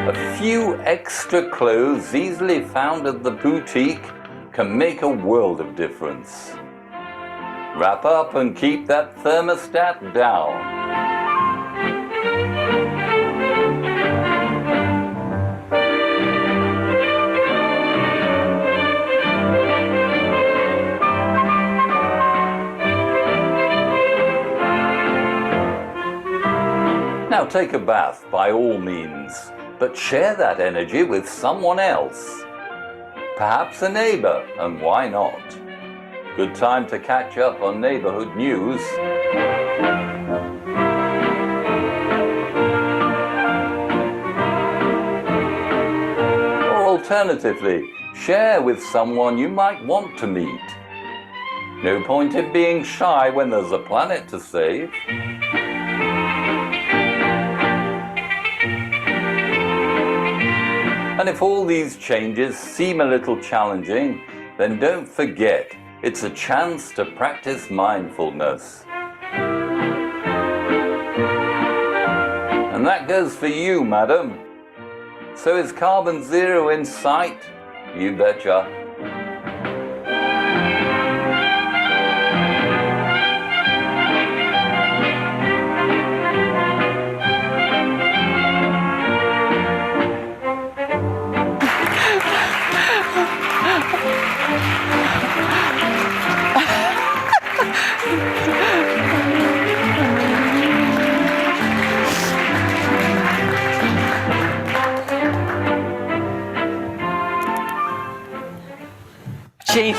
A few extra clothes easily found at the boutique can make a world of difference. Wrap up and keep that thermostat down. Now take a bath by all means, but share that energy with someone else. Perhaps a neighbor, and why not? Good time to catch up on neighborhood news. Or alternatively, share with someone you might want to meet. No point in being shy when there's a planet to save. And if all these changes seem a little challenging, then don't forget, it's a chance to practice mindfulness. And that goes for you, madam. So is carbon zero in sight? You betcha. Jean.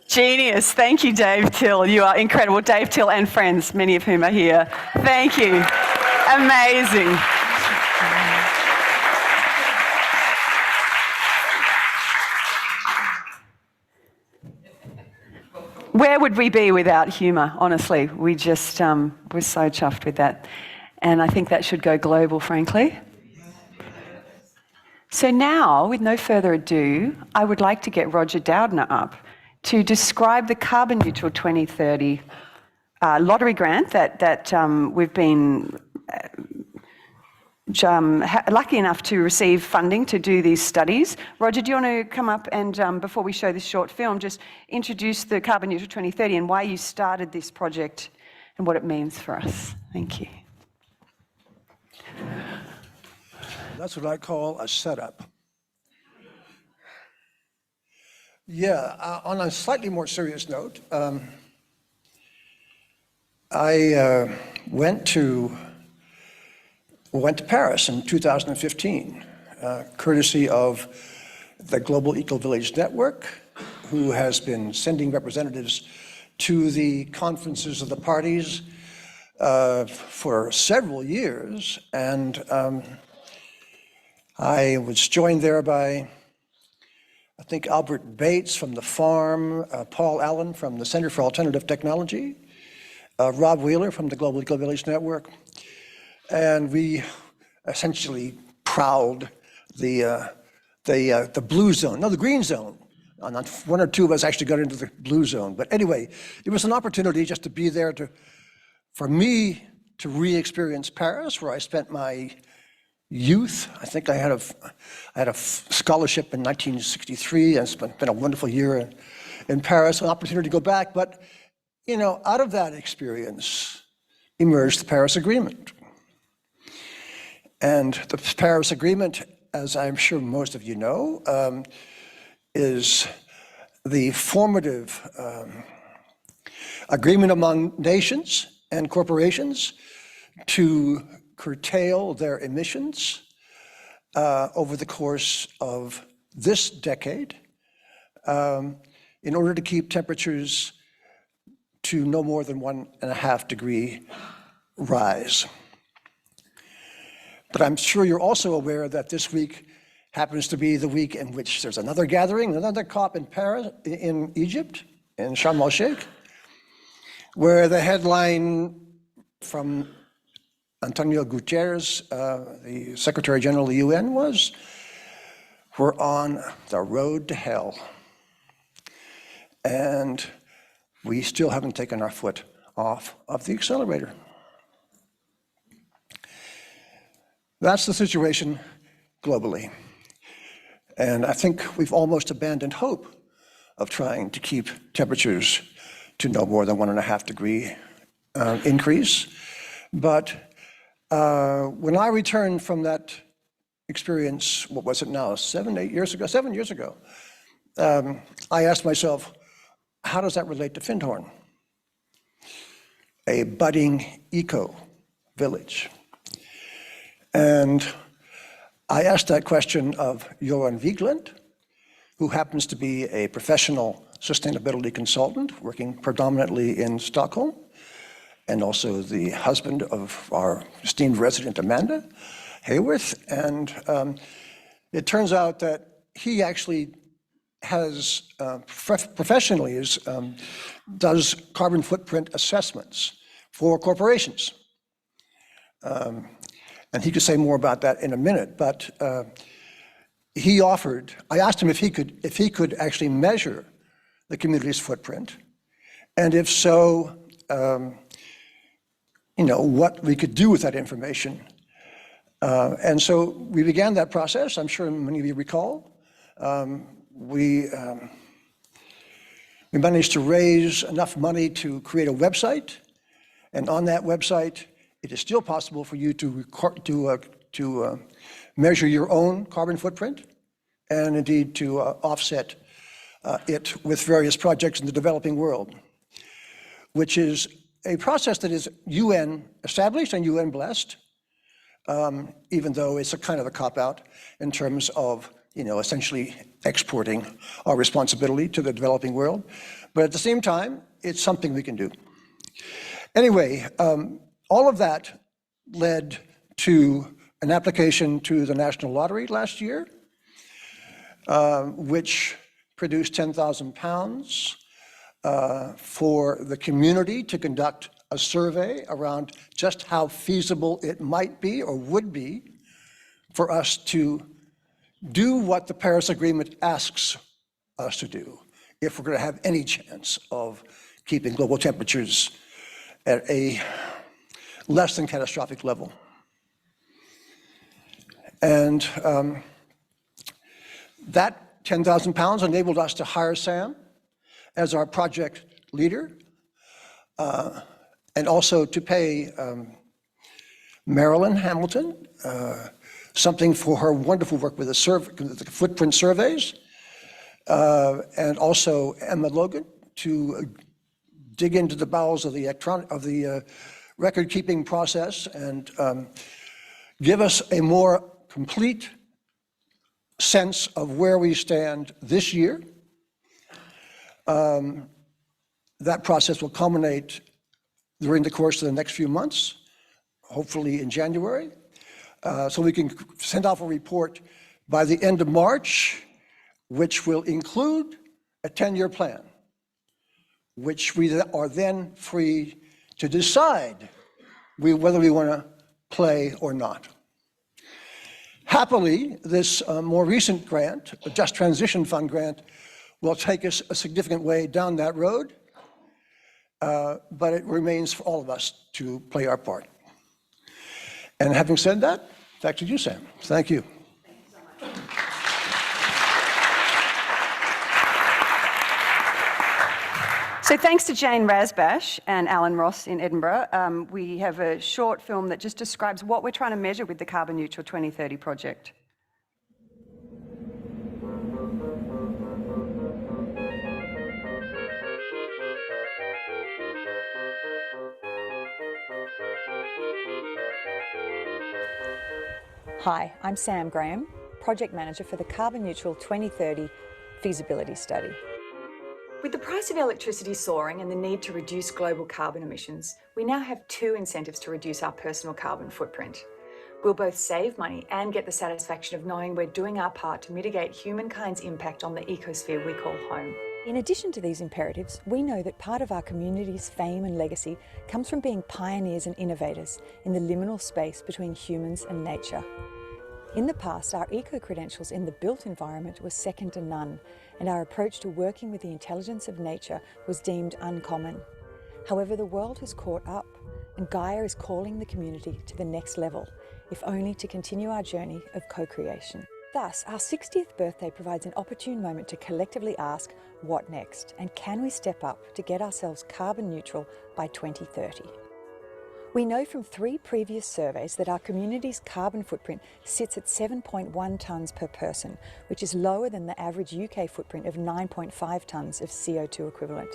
Genius. Thank you, Dave Till. You are incredible. Dave Till and friends, many of whom are here. Thank you. Amazing. Where would we be without humour, honestly? We just we're so chuffed with that. And I think that should go global, frankly. So now, with no further ado, I would like to get Roger Doudna up to describe the Carbon Neutral 2030 lottery grant that we've been lucky enough to receive funding to do these studies. Roger, do you want to come up and, before we show this short film, just introduce the Carbon Neutral 2030 and why you started this project and what it means for us? Thank you. That's what I call a setup. Yeah, on a slightly more serious note, I went to Paris in 2015, courtesy of the Global Eco-Village Network, who has been sending representatives to the conferences of the parties for several years. And I was joined there by, I think, Albert Bates from the Farm, Paul Allen from the Center for Alternative Technology, Rob Wheeler from the Global Eco-Village Network. And we essentially prowled the blue zone, no, the green zone. And one or two of us actually got into the blue zone. But anyway, it was an opportunity just to be there for me to re-experience Paris, where I spent my youth. I think I had a scholarship in 1963, and it's been a wonderful year in Paris, an opportunity to go back. But, you know, out of that experience emerged the Paris Agreement. And the Paris Agreement, as I'm sure most of you know, is the formative agreement among nations and corporations to curtail their emissions over the course of this decade in order to keep temperatures to no more than 1.5 degree rise. But I'm sure you're also aware that this week happens to be the week in which there's another gathering, another COP in Paris, in Egypt, in Sharm el-Sheikh, where the headline from Antonio Guterres, the Secretary General of the UN, was, "We're on the road to hell." And we still haven't taken our foot off of the accelerator. That's the situation globally. And I think we've almost abandoned hope of trying to keep temperatures to no more than 1.5 degree increase. But when I returned from that experience, what was it now, 7 years ago, I asked myself, how does that relate to Findhorn, a budding eco-village? And I asked that question of Johan Wiegland, who happens to be a professional sustainability consultant working predominantly in Stockholm, and also the husband of our esteemed resident Amanda Hayworth. And it turns out that he actually has professionally does carbon footprint assessments for corporations. And he could say more about that in a minute, but he offered, I asked him if he could actually measure the community's footprint, and if so, you know, what we could do with that information. And so we began that process. I'm sure many of you recall. We managed to raise enough money to create a website, and on that website, it is still possible for you to measure your own carbon footprint, and indeed to offset it with various projects in the developing world, which is a process that is UN established and UN blessed, even though it's a kind of a cop-out in terms of, you know, essentially exporting our responsibility to the developing world. But at the same time, it's something we can do. Anyway, all of that led to an application to the National Lottery last year, which produced £10,000 for the community to conduct a survey around just how feasible it might be or would be for us to do what the Paris Agreement asks us to do if we're going to have any chance of keeping global temperatures at a less than catastrophic level. And that £10,000 enabled us to hire Sam as our project leader, and also to pay Marilyn Hamilton something for her wonderful work with the footprint surveys, and also Emma Logan to dig into the bowels of the record-keeping process and give us a more complete sense of where we stand this year. That process will culminate during the course of the next few months, hopefully in January, so we can send off a report by the end of March, which will include a 10-year plan, which we are then free to decide whether we want to play or not. Happily, this more recent grant, the Just Transition Fund grant, will take us a significant way down that road, but it remains for all of us to play our part. And having said that, Back to you, Sam. Thank you. So thanks to Jane Rasbash and Alan Ross in Edinburgh, we have a short film that just describes what we're trying to measure with the Carbon Neutral 2030 project. Hi, I'm Sam Graham, Project Manager for the Carbon Neutral 2030 Feasibility Study. With the price of electricity soaring and the need to reduce global carbon emissions, we now have two incentives to reduce our personal carbon footprint. We'll both save money and get the satisfaction of knowing we're doing our part to mitigate humankind's impact on the ecosphere we call home. In addition to these imperatives, we know that part of our community's fame and legacy comes from being pioneers and innovators in the liminal space between humans and nature. In the past, our eco-credentials in the built environment were second to none, and our approach to working with the intelligence of nature was deemed uncommon. However, the world has caught up, and Gaia is calling the community to the next level, if only to continue our journey of co-creation. Thus, our 60th birthday provides an opportune moment to collectively ask, what next? And can we step up to get ourselves carbon neutral by 2030? We know from 3 previous surveys that our community's carbon footprint sits at 7.1 tonnes per person, which is lower than the average UK footprint of 9.5 tonnes of CO2 equivalent.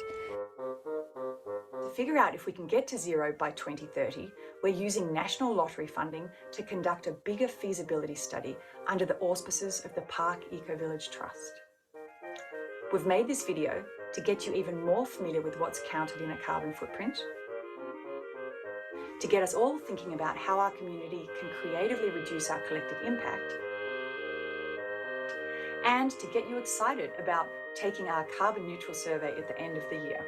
To figure out if we can get to zero by 2030, we're using national lottery funding to conduct a bigger feasibility study under the auspices of the Park Eco-Village Trust. We've made this video to get you even more familiar with what's counted in a carbon footprint, to get us all thinking about how our community can creatively reduce our collective impact, and to get you excited about taking our carbon neutral survey at the end of the year.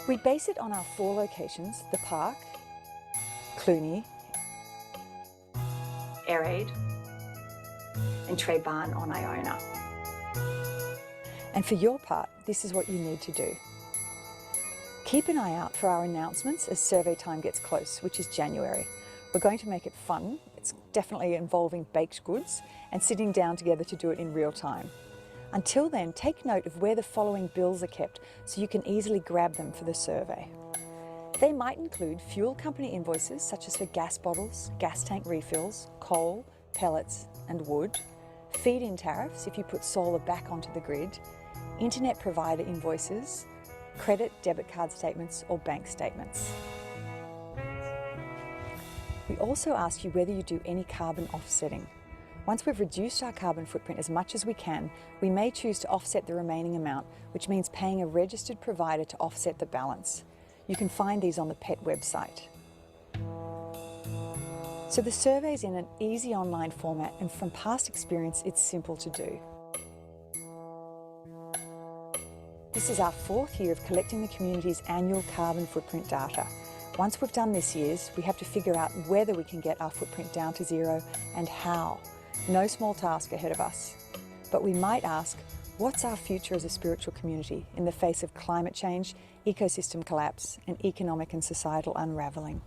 We base it on our 4 locations, the Park, Cluny, Air Aid, and Trey Barn on Iona. and for your part, this is what you need to do. Keep an eye out for our announcements as survey time gets close, which is January. We're going to make it fun. It's definitely involving baked goods and sitting down together to do it in real time. Until then, take note of where the following bills are kept so you can easily grab them for the survey. They might include fuel company invoices such as for gas bottles, gas tank refills, coal, pellets and wood, feed-in tariffs if you put solar back onto the grid, internet provider invoices, credit, debit card statements or bank statements. We also ask you whether you do any carbon offsetting. Once we've reduced our carbon footprint as much as we can, we may choose to offset the remaining amount, which means paying a registered provider to offset the balance. You can find these on the PET website. So the survey's in an easy online format, and from past experience, it's simple to do. This is our 4th year of collecting the community's annual carbon footprint data. Once we've done this year's, we have to figure out whether we can get our footprint down to zero and how. No small task ahead of us. But we might ask, what's our future as a spiritual community in the face of climate change, ecosystem collapse, and economic and societal unravelling?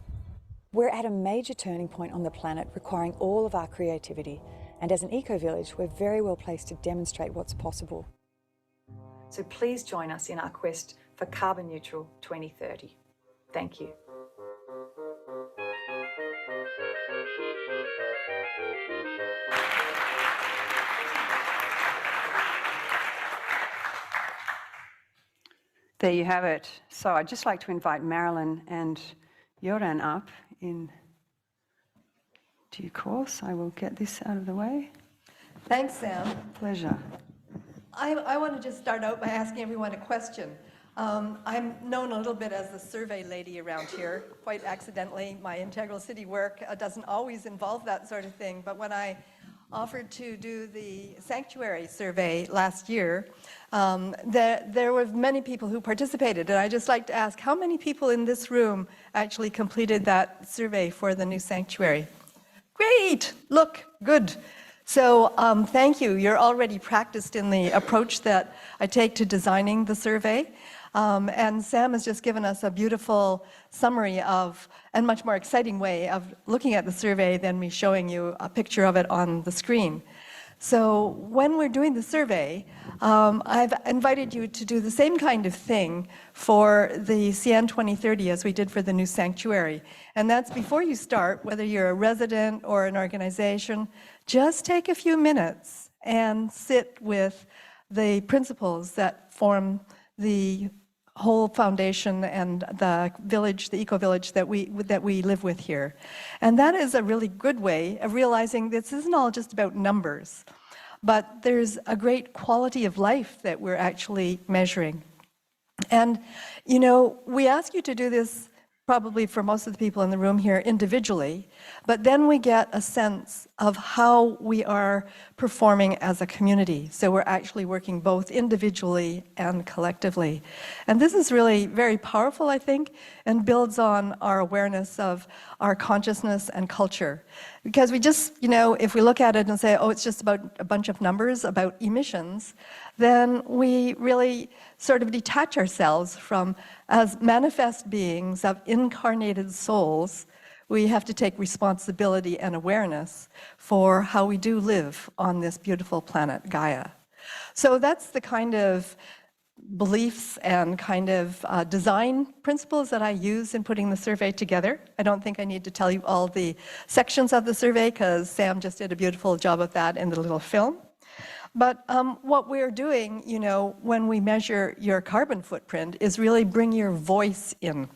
We're at a major turning point on the planet requiring all of our creativity, and as an eco-village, we're very well placed to demonstrate what's possible. So please join us in our quest for Carbon Neutral 2030. Thank you. There you have it. So I'd just like to invite Marilyn and Joran up in due course. I will get this out of the way. Thanks, Sam. Pleasure. I want to just start out by asking everyone a question. I'm known a little bit as the survey lady around here, quite accidentally. My integral city work doesn't always involve that sort of thing, but when I offered to do the sanctuary survey last year, there were many people who participated, and I'd just like to ask, how many people in this room actually completed that survey for the new sanctuary? Great, look, good. So thank you. You're already practiced in the approach that I take to designing the survey. And Sam has just given us a beautiful summary of, and much more exciting way of looking at the survey than me showing you a picture of it on the screen. So when we're doing the survey, I've invited you to do the same kind of thing for the CN 2030 as we did for the new sanctuary. And that's before you start, whether you're a resident or an organization, just take a few minutes and sit with the principles that form the whole foundation and the village, the eco-village that we live with here. And that is a really good way of realizing this isn't all just about numbers, but there's a great quality of life that we're actually measuring. And, you know, we ask you to do this probably for most of the people in the room here individually, but then we get a sense of how we are performing as a community. So we're actually working both individually and collectively. And this is really very powerful, I think, and builds on our awareness of our consciousness and culture. Because we just, you know, if we look at it and say, oh, it's just about a bunch of numbers about emissions, then we really sort of detach ourselves from, as manifest beings of incarnated souls, we have to take responsibility and awareness for how we do live on this beautiful planet, Gaia. So that's the kind of beliefs and kind of design principles that I use in putting the survey together. I don't think I need to tell you all the sections of the survey because Sam just did a beautiful job of that in the little film. But what we're doing, you know, when we measure your carbon footprint is really bring your voice in.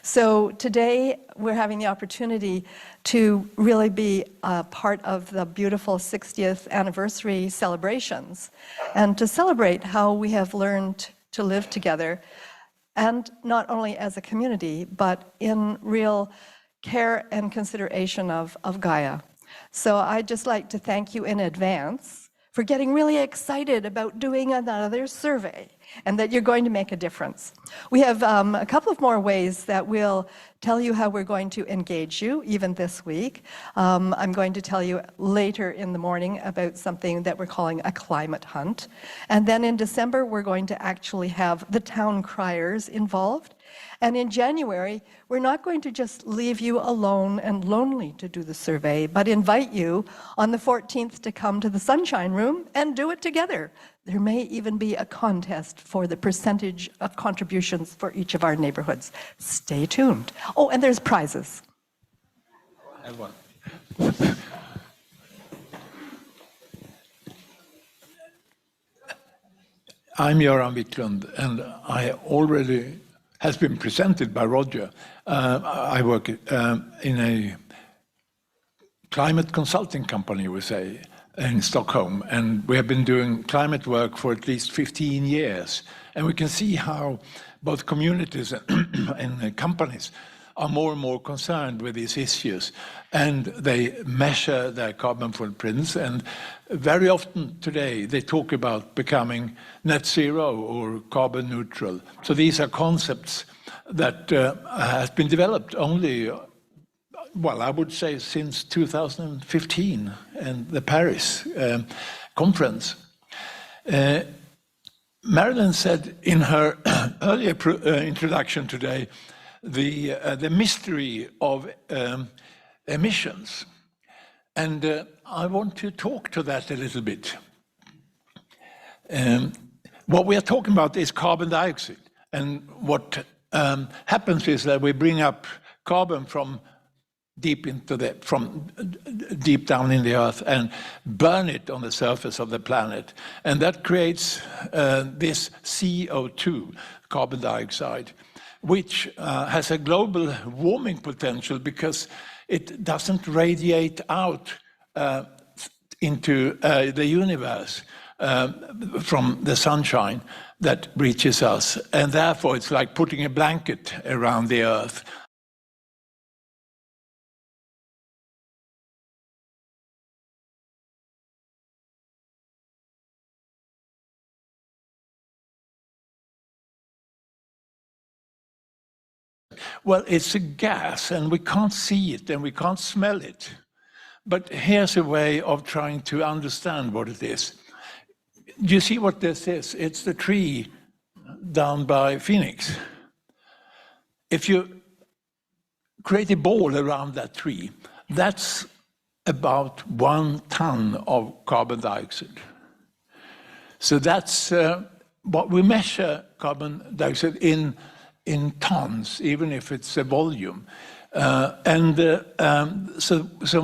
So today we're having the opportunity to really be a part of the beautiful 60th anniversary celebrations and to celebrate how we have learned to live together, and not only as a community, but in real care and consideration of Gaia. So I'd just like to thank you in advance for getting really excited about doing another survey and that you're going to make a difference. We have a couple of more ways that we'll tell you how we're going to engage you, even this week. I'm going to tell you later in the morning about something that we're calling a climate hunt. And then in December, we're going to actually have the town criers involved. And in January, we're not going to just leave you alone and lonely to do the survey, but invite you on the 14th to come to the Sunshine Room and do it together. There may even be a contest for the percentage of contributions for each of our neighborhoods. Stay tuned. Oh, and there's prizes. I have one. I'm Göran Wiklund, and I already has been presented by Roger. I work in a climate consulting company, we say, in Stockholm, and we have been doing climate work for at least 15 years. And we can see how both communities and companies are more and more concerned with these issues, and they measure their carbon footprints, and very often today they talk about becoming net zero or carbon neutral. So these are concepts that have been developed only, well, I would say since 2015 and the Paris conference. Marilyn said in her earlier introduction today, the mystery of emissions. And I want to talk to that a little bit. What we are talking about is carbon dioxide. And what happens is that we bring up carbon from deep down in the earth and burn it on the surface of the planet. And that creates this CO2, carbon dioxide, which has a global warming potential because it doesn't radiate out into the universe from the sunshine that reaches us. And therefore, it's like putting a blanket around the Earth. Well, it's a gas, and we can't see it, and we can't smell it. But here's a way of trying to understand what it is. Do you see what this is? It's the tree down by Phoenix. If you create a ball around that tree, that's about 1 ton of carbon dioxide. So that's what we measure carbon dioxide in tons, even if it's a volume. So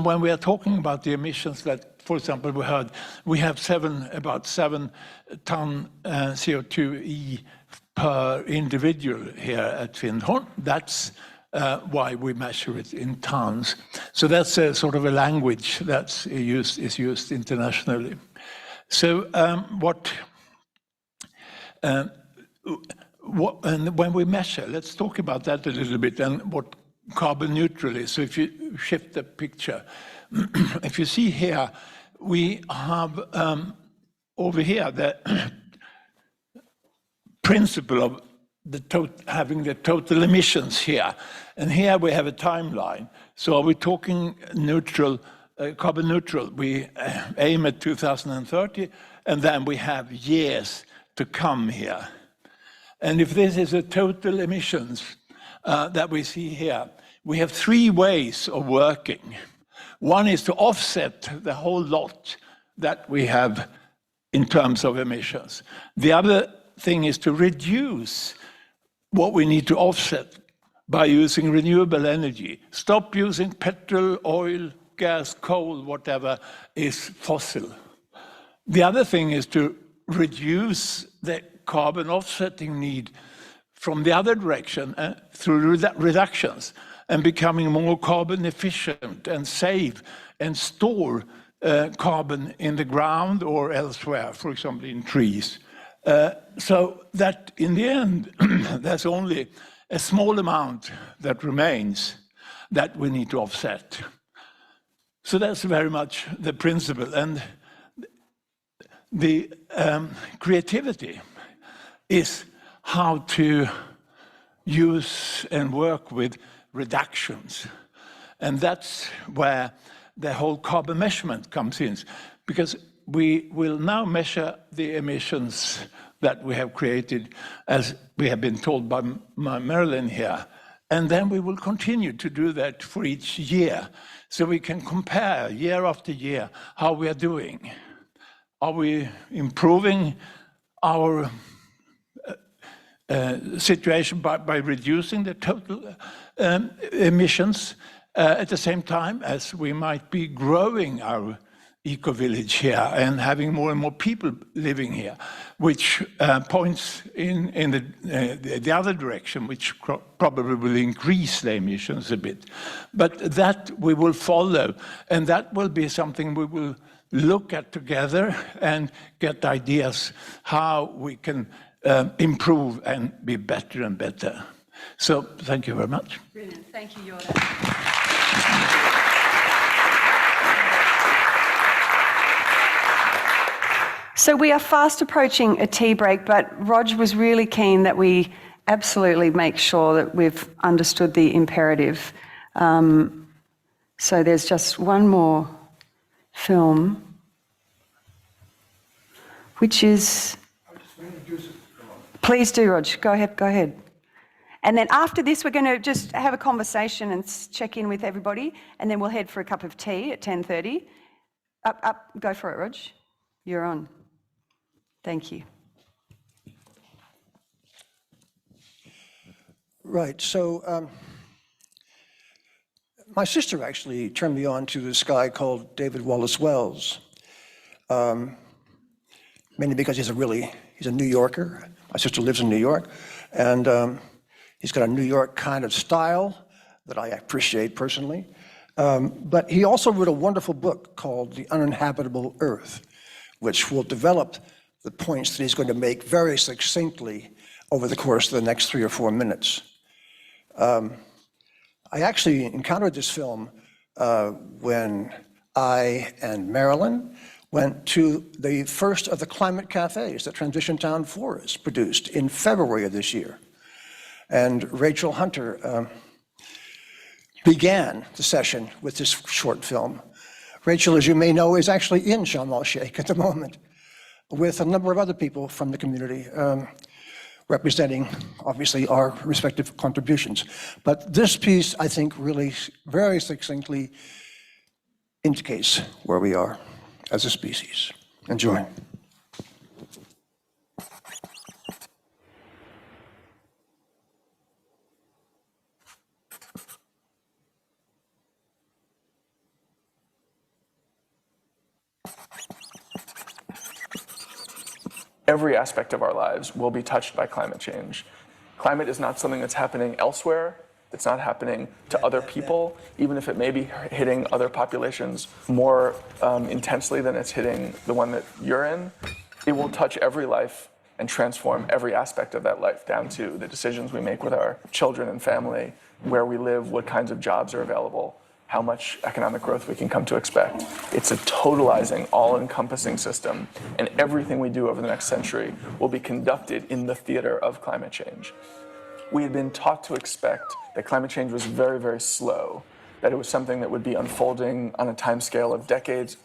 when we are talking about the emissions that, for example, we have about 7 ton CO2e per individual here at Findhorn. That's why we measure it in tons. So that's a sort of a language that's is used internationally. So and when we measure, let's talk about that a little bit and what carbon neutral is. So if you shift the picture, if you see here, we have over here the principle of having the total emissions here. And here we have a timeline. So are we talking neutral, carbon neutral? We aim at 2030, and then we have years to come here. And if this is the total emissions that we see here, we have 3 ways of working. One is to offset the whole lot that we have in terms of emissions. The other thing is to reduce what we need to offset by using renewable energy. Stop using petrol, oil, gas, coal, whatever is fossil. The other thing is to reduce the carbon offsetting need from the other direction through reductions and becoming more carbon efficient and save and store carbon in the ground or elsewhere, for example, in trees. So that in the end, there's only a small amount that remains that we need to offset. So that's very much the principle. And the creativity is how to use and work with reductions. And that's where the whole carbon measurement comes in, because we will now measure the emissions that we have created, as we have been told by Marilyn here. And then we will continue to do that for each year, so we can compare year after year how we are doing. Are we improving our situation by reducing the total emissions at the same time as we might be growing our eco-village here and having more and more people living here, which points in the other direction, which probably will increase the emissions a bit. But that we will follow, and that will be something we will look at together and get ideas how we can improve and be better and better. So thank you very much. Brilliant. Thank you, Jordan. So we are fast approaching a tea break, but Rog was really keen that we absolutely make sure that we've understood the imperative. So there's just one more film, which is... Please do, Rog. Go ahead. And then after this, we're going to just have a conversation and check in with everybody, and then we'll head for a cup of tea at 10:30. Up, go for it, Rog. You're on. Thank you. Right, so my sister actually turned me on to this guy called David Wallace Wells, mainly because he's a New Yorker. My sister lives in New York, and he's got a New York kind of style that I appreciate personally. But he also wrote a wonderful book called The Uninhabitable Earth, which will develop the points that he's going to make very succinctly over the course of the next 3 or 4 minutes. I actually encountered this film when I and Marilyn went to the first of the climate cafes that Transition Town Forest produced in February of this year. And Rachel Hunter began the session with this short film. Rachel, as you may know, is actually in Sharm el-Sheikh at the moment with a number of other people from the community, representing, obviously, our respective contributions. But this piece, I think, really very succinctly indicates where we are as a species. Enjoy. Every aspect of our lives will be touched by climate change. Climate is not something that's happening elsewhere. It's not happening to other people, even if it may be hitting other populations more intensely than it's hitting the one that you're in. It will touch every life and transform every aspect of that life, down to the decisions we make with our children and family, where we live, what kinds of jobs are available, how much economic growth we can come to expect. It's a totalizing, all-encompassing system, and everything we do over the next century will be conducted in the theater of climate change. We had been taught to expect that climate change was very, very slow, that it was something that would be unfolding on a timescale of decades.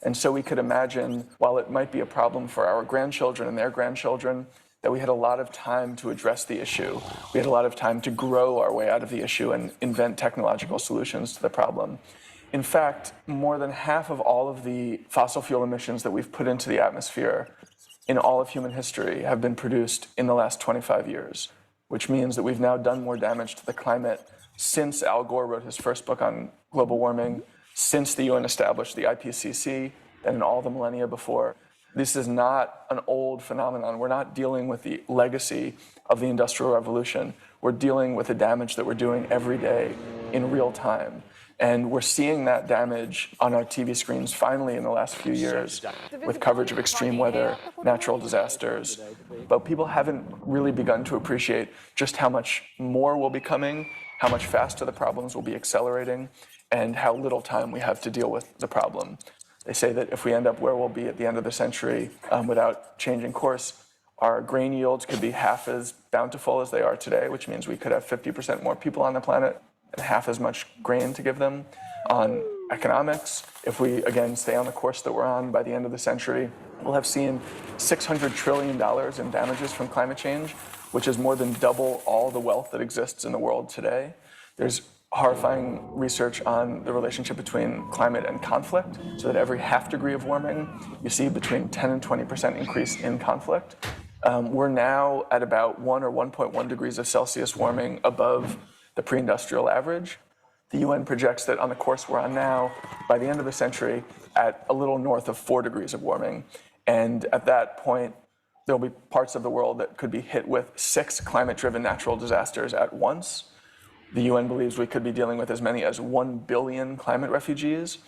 And so we could imagine, while it might be a problem for our grandchildren and their grandchildren, that we had a lot of time to address the issue. We had a lot of time to grow our way out of the issue and invent technological solutions to the problem. In fact, more than half of all of the fossil fuel emissions that we've put into the atmosphere in all of human history have been produced in the last 25 years, which means that we've now done more damage to the climate since Al Gore wrote his first book on global warming, since the UN established the IPCC, than in all the millennia before. This is not an old phenomenon. We're not dealing with the legacy of the Industrial Revolution. We're dealing with the damage that we're doing every day in real time. And we're seeing that damage on our TV screens finally in the last few years with coverage of extreme weather, natural disasters. But people haven't really begun to appreciate just how much more will be coming, how much faster the problems will be accelerating, and how little time we have to deal with the problem. They say that if we end up where we'll be at the end of the century without changing course, our grain yields could be half as bountiful as they are today, which means we could have 50% more people on the planet and half as much grain to give them. On economics, if we, again, stay on the course that we're on by the end of the century, we'll have seen $600 trillion in damages from climate change, which is more than double all the wealth that exists in the world today. There's horrifying research on the relationship between climate and conflict, so that every half degree of warming, you see between 10 and 20% increase in conflict. We're now at about 1 or 1.1 degrees of Celsius warming above the pre-industrial average. The UN projects that on the course we're on now, by the end of the century, at a little north of 4 degrees of warming. And at that point, there'll be parts of the world that could be hit with 6 climate-driven natural disasters at once. The UN believes we could be dealing with as many as 1 billion climate refugees.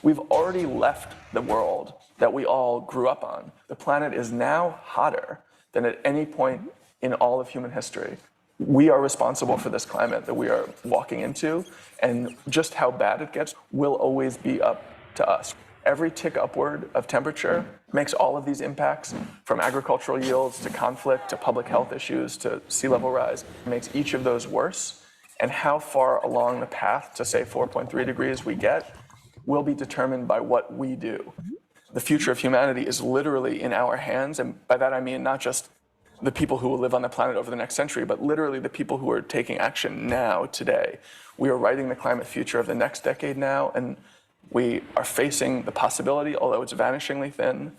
We've already left the world that we all grew up on. The planet is now hotter than at any point in all of human history. We are responsible for this climate that we are walking into, and just how bad it gets will always be up to us. Every tick upward of temperature makes all of these impacts, from agricultural yields to conflict to public health issues to sea level rise, makes each of those worse. And how far along the path to, say, 4.3 degrees we get will be determined by what we do. The future of humanity is literally in our hands, and by that I mean not just the people who will live on the planet over the next century, but literally the people who are taking action now, today. We are writing the climate future of the next decade now, and we are facing the possibility, although it's vanishingly thin,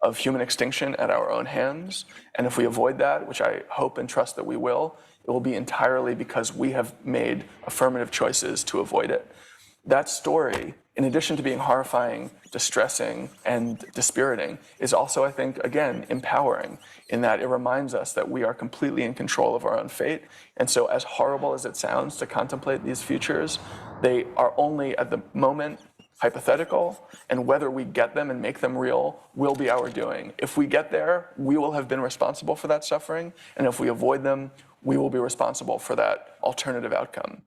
of human extinction at our own hands. And if we avoid that, which I hope and trust that we will, it will be entirely because we have made affirmative choices to avoid it. That story, in addition to being horrifying, distressing, and dispiriting, is also, I think, again, empowering, in that it reminds us that we are completely in control of our own fate. And so, as horrible as it sounds to contemplate these futures, they are only, at the moment, hypothetical, and whether we get them and make them real will be our doing. If we get there, we will have been responsible for that suffering, and if we avoid them, we will be responsible for that alternative outcome.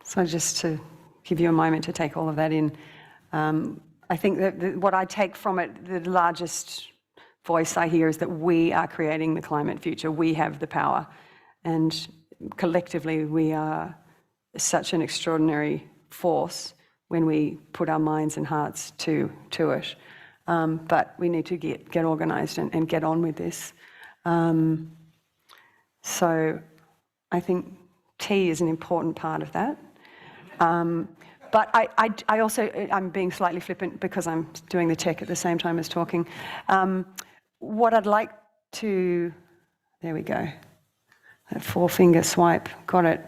So just to give you a moment to take all of that in, I think that what I take from it, the largest voice I hear is that we are creating the climate future. We have the power. And collectively, we are such an extraordinary force when we put our minds and hearts to it. But we need to get organised and get on with this. So I think tea is an important part of that. But I also, I'm being slightly flippant because I'm doing the tech at the same time as talking. What I'd like to, there we go, that 4-finger swipe, got it.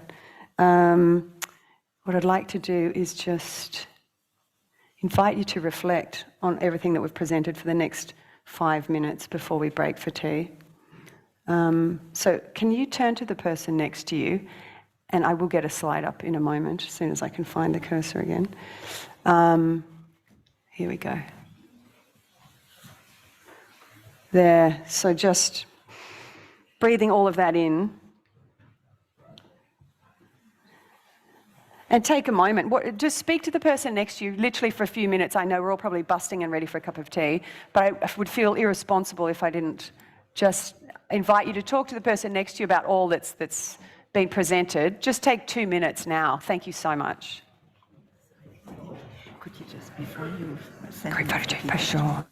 What I'd like to do is just invite you to reflect on everything that we've presented for the next 5 minutes before we break for tea. So can you turn to the person next to you? And I will get a slide up in a moment, as soon as I can find the cursor again. Here we go. There, so just breathing all of that in. And take a moment, just speak to the person next to you, literally for a few minutes. I know we're all probably busting and ready for a cup of tea, but I would feel irresponsible if I didn't just invite you to talk to the person next to you about all that's been presented. Just take 2 minutes now. Thank you so much. Could you just, before you send Great photo, for sure.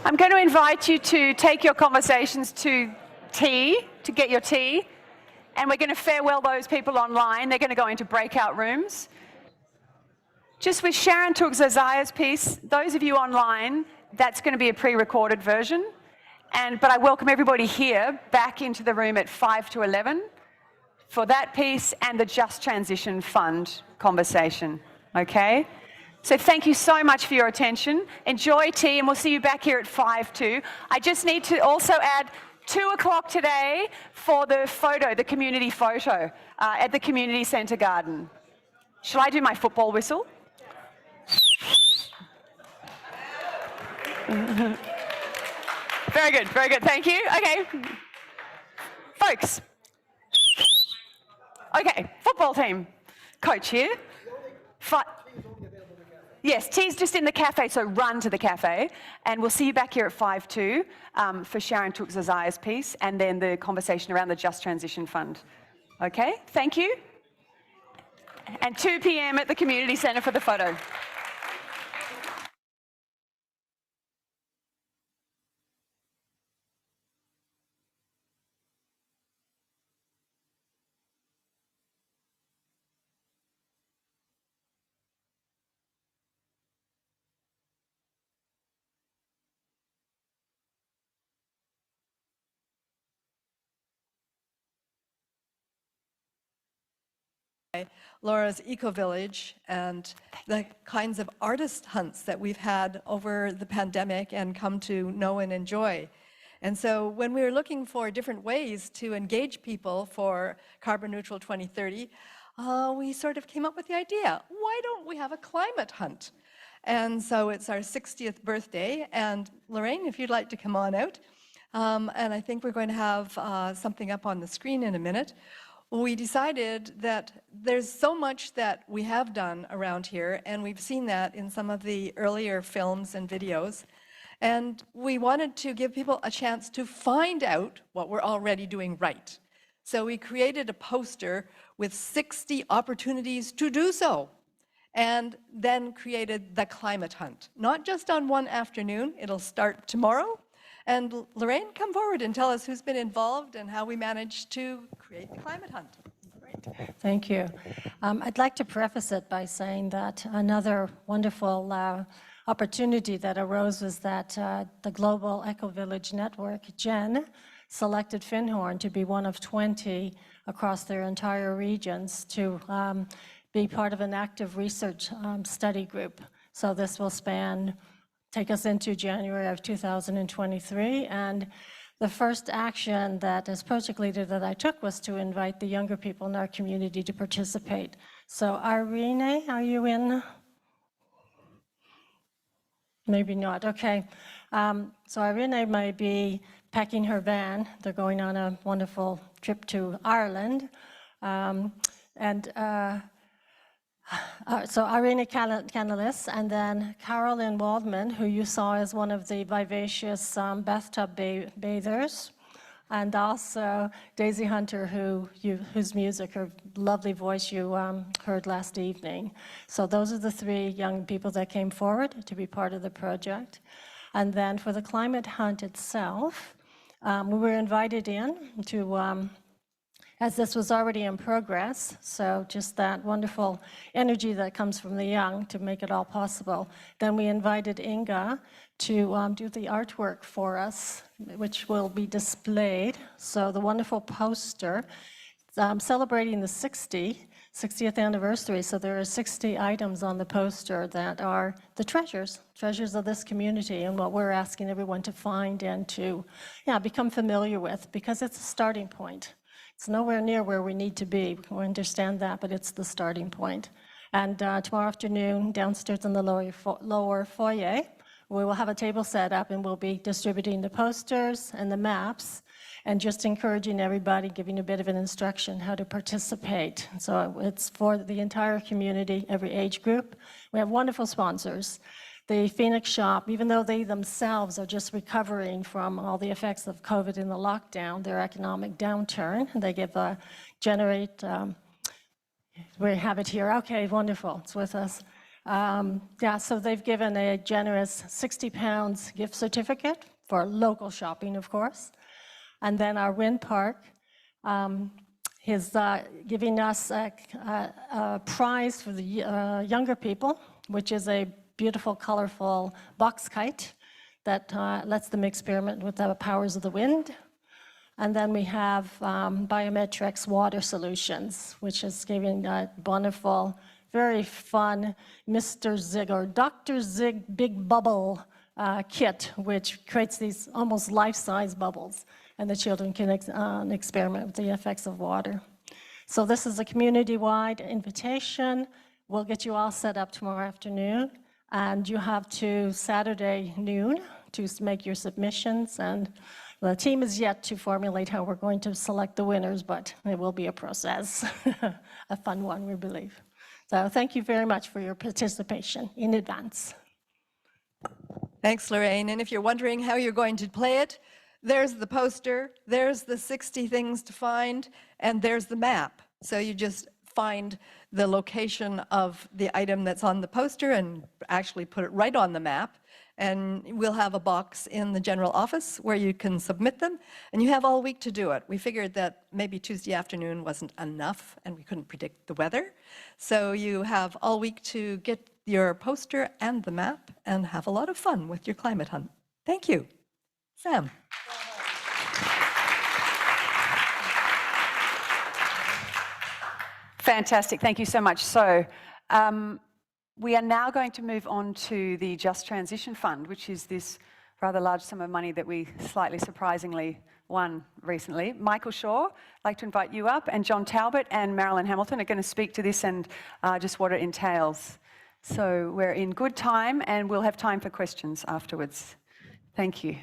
I'm going to invite you to take your conversations to tea, to get your tea, and we're going to farewell those people online. They're going to go into breakout rooms. Just with Sharon Tugzazaya's piece, those of you online, that's going to be a pre-recorded version. But I welcome everybody here back into the room at 5 to 11 for that piece and the Just Transition Fund conversation, okay? So thank you so much for your attention. Enjoy tea, and we'll see you back here at 5 too. I just need to also add, 2 o'clock today for the photo, the community photo at the community centre garden. Shall I do my football whistle? Very good, thank you. Okay, folks. Okay, football team. Coach here. Yes, tea's just in the cafe, so run to the cafe. And we'll see you back here at 5:02 for Sharon Took-Zazaya's piece and then the conversation around the Just Transition Fund. Okay, thank you. And 2 p.m. at the Community Centre for the photo. Laura's Eco Village and the kinds of artist hunts that we've had over the pandemic and come to know and enjoy. And so when we were looking for different ways to engage people for Carbon Neutral 2030, we sort of came up with the idea, why don't we have a climate hunt? And so it's our 60th birthday, and Lorraine, if you'd like to come on out, and I think we're going to have something up on the screen in a minute. We decided that there's so much that we have done around here, and we've seen that in some of the earlier films and videos, and we wanted to give people a chance to find out what we're already doing right. So we created a poster with 60 opportunities to do so, and then created the climate hunt. Not just on one afternoon, it'll start tomorrow. And Lorraine, come forward and tell us who's been involved and how we managed to create the climate hunt. Great, thank you. I'd like to preface it by saying that another wonderful opportunity that arose was that the Global Eco Village Network, GEN, selected Findhorn to be one of 20 across their entire regions to be part of an active research study group. So this will take us into January of 2023, and the first action that as project leader that I took was to invite the younger people in our community to participate. So Irene, are you in? Maybe not, okay. So Irene may be packing her van. They're going on a wonderful trip to Ireland. So Irene Canalis, and then Carolyn Waldman, who you saw as one of the vivacious bathtub bathers, and also Daisy Hunter, whose music, her lovely voice you heard last evening. So those are the 3 young people that came forward to be part of the project. And then for the climate hunt itself, we were invited in to as this was already in progress, so just that wonderful energy that comes from the young to make it all possible. Then we invited Inga to do the artwork for us, which will be displayed. So the wonderful poster celebrating the 60th anniversary. So there are 60 items on the poster that are the treasures of this community, and what we're asking everyone to find and to become familiar with, because it's a starting point. It's nowhere near where we need to be. We understand that, but it's the starting point. And tomorrow afternoon, downstairs in the lower foyer, we will have a table set up, and we'll be distributing the posters and the maps, and just encouraging everybody, giving a bit of an instruction how to participate. So it's for the entire community, every age group. We have wonderful sponsors. The Phoenix Shop, even though they themselves are just recovering from all the effects of COVID and the lockdown, their economic downturn, they generate, we have it here, okay, wonderful, it's with us. So they've given a generous 60 pounds gift certificate for local shopping, of course. And then our wind park is giving us a prize for the younger people, which is a beautiful, colorful box kite that lets them experiment with the powers of the wind. And then we have Biometrics Water Solutions, which is giving a wonderful, very fun Mr. Zig or Dr. Zig Big Bubble kit, which creates these almost life-size bubbles. and the children can experiment with the effects of water. So this is a community-wide invitation. We'll get you all set up tomorrow afternoon, and you have to Saturday noon to make your submissions, and the team is yet to formulate how we're going to select the winners, but it will be a process, a fun one, we believe. So thank you very much for your participation in advance. Thanks, Lorraine. And if you're wondering how you're going to play it, there's the poster, there's the 60 things to find, and there's the map. So you just find the location of the item that's on the poster and actually put it right on the map. And we'll have a box in the general office where you can submit them, and you have all week to do it. We figured that maybe Tuesday afternoon wasn't enough, and we couldn't predict the weather. So you have all week to get your poster and the map and have a lot of fun with your climate hunt. Thank you. Sam. Fantastic, thank you so much. So we are now going to move on to the Just Transition Fund, which is this rather large sum of money that we slightly surprisingly won recently. Michael Shaw, I'd like to invite you up, and John Talbot and Marilyn Hamilton are going to speak to this and just what it entails. So we're in good time, and we'll have time for questions afterwards. Thank you.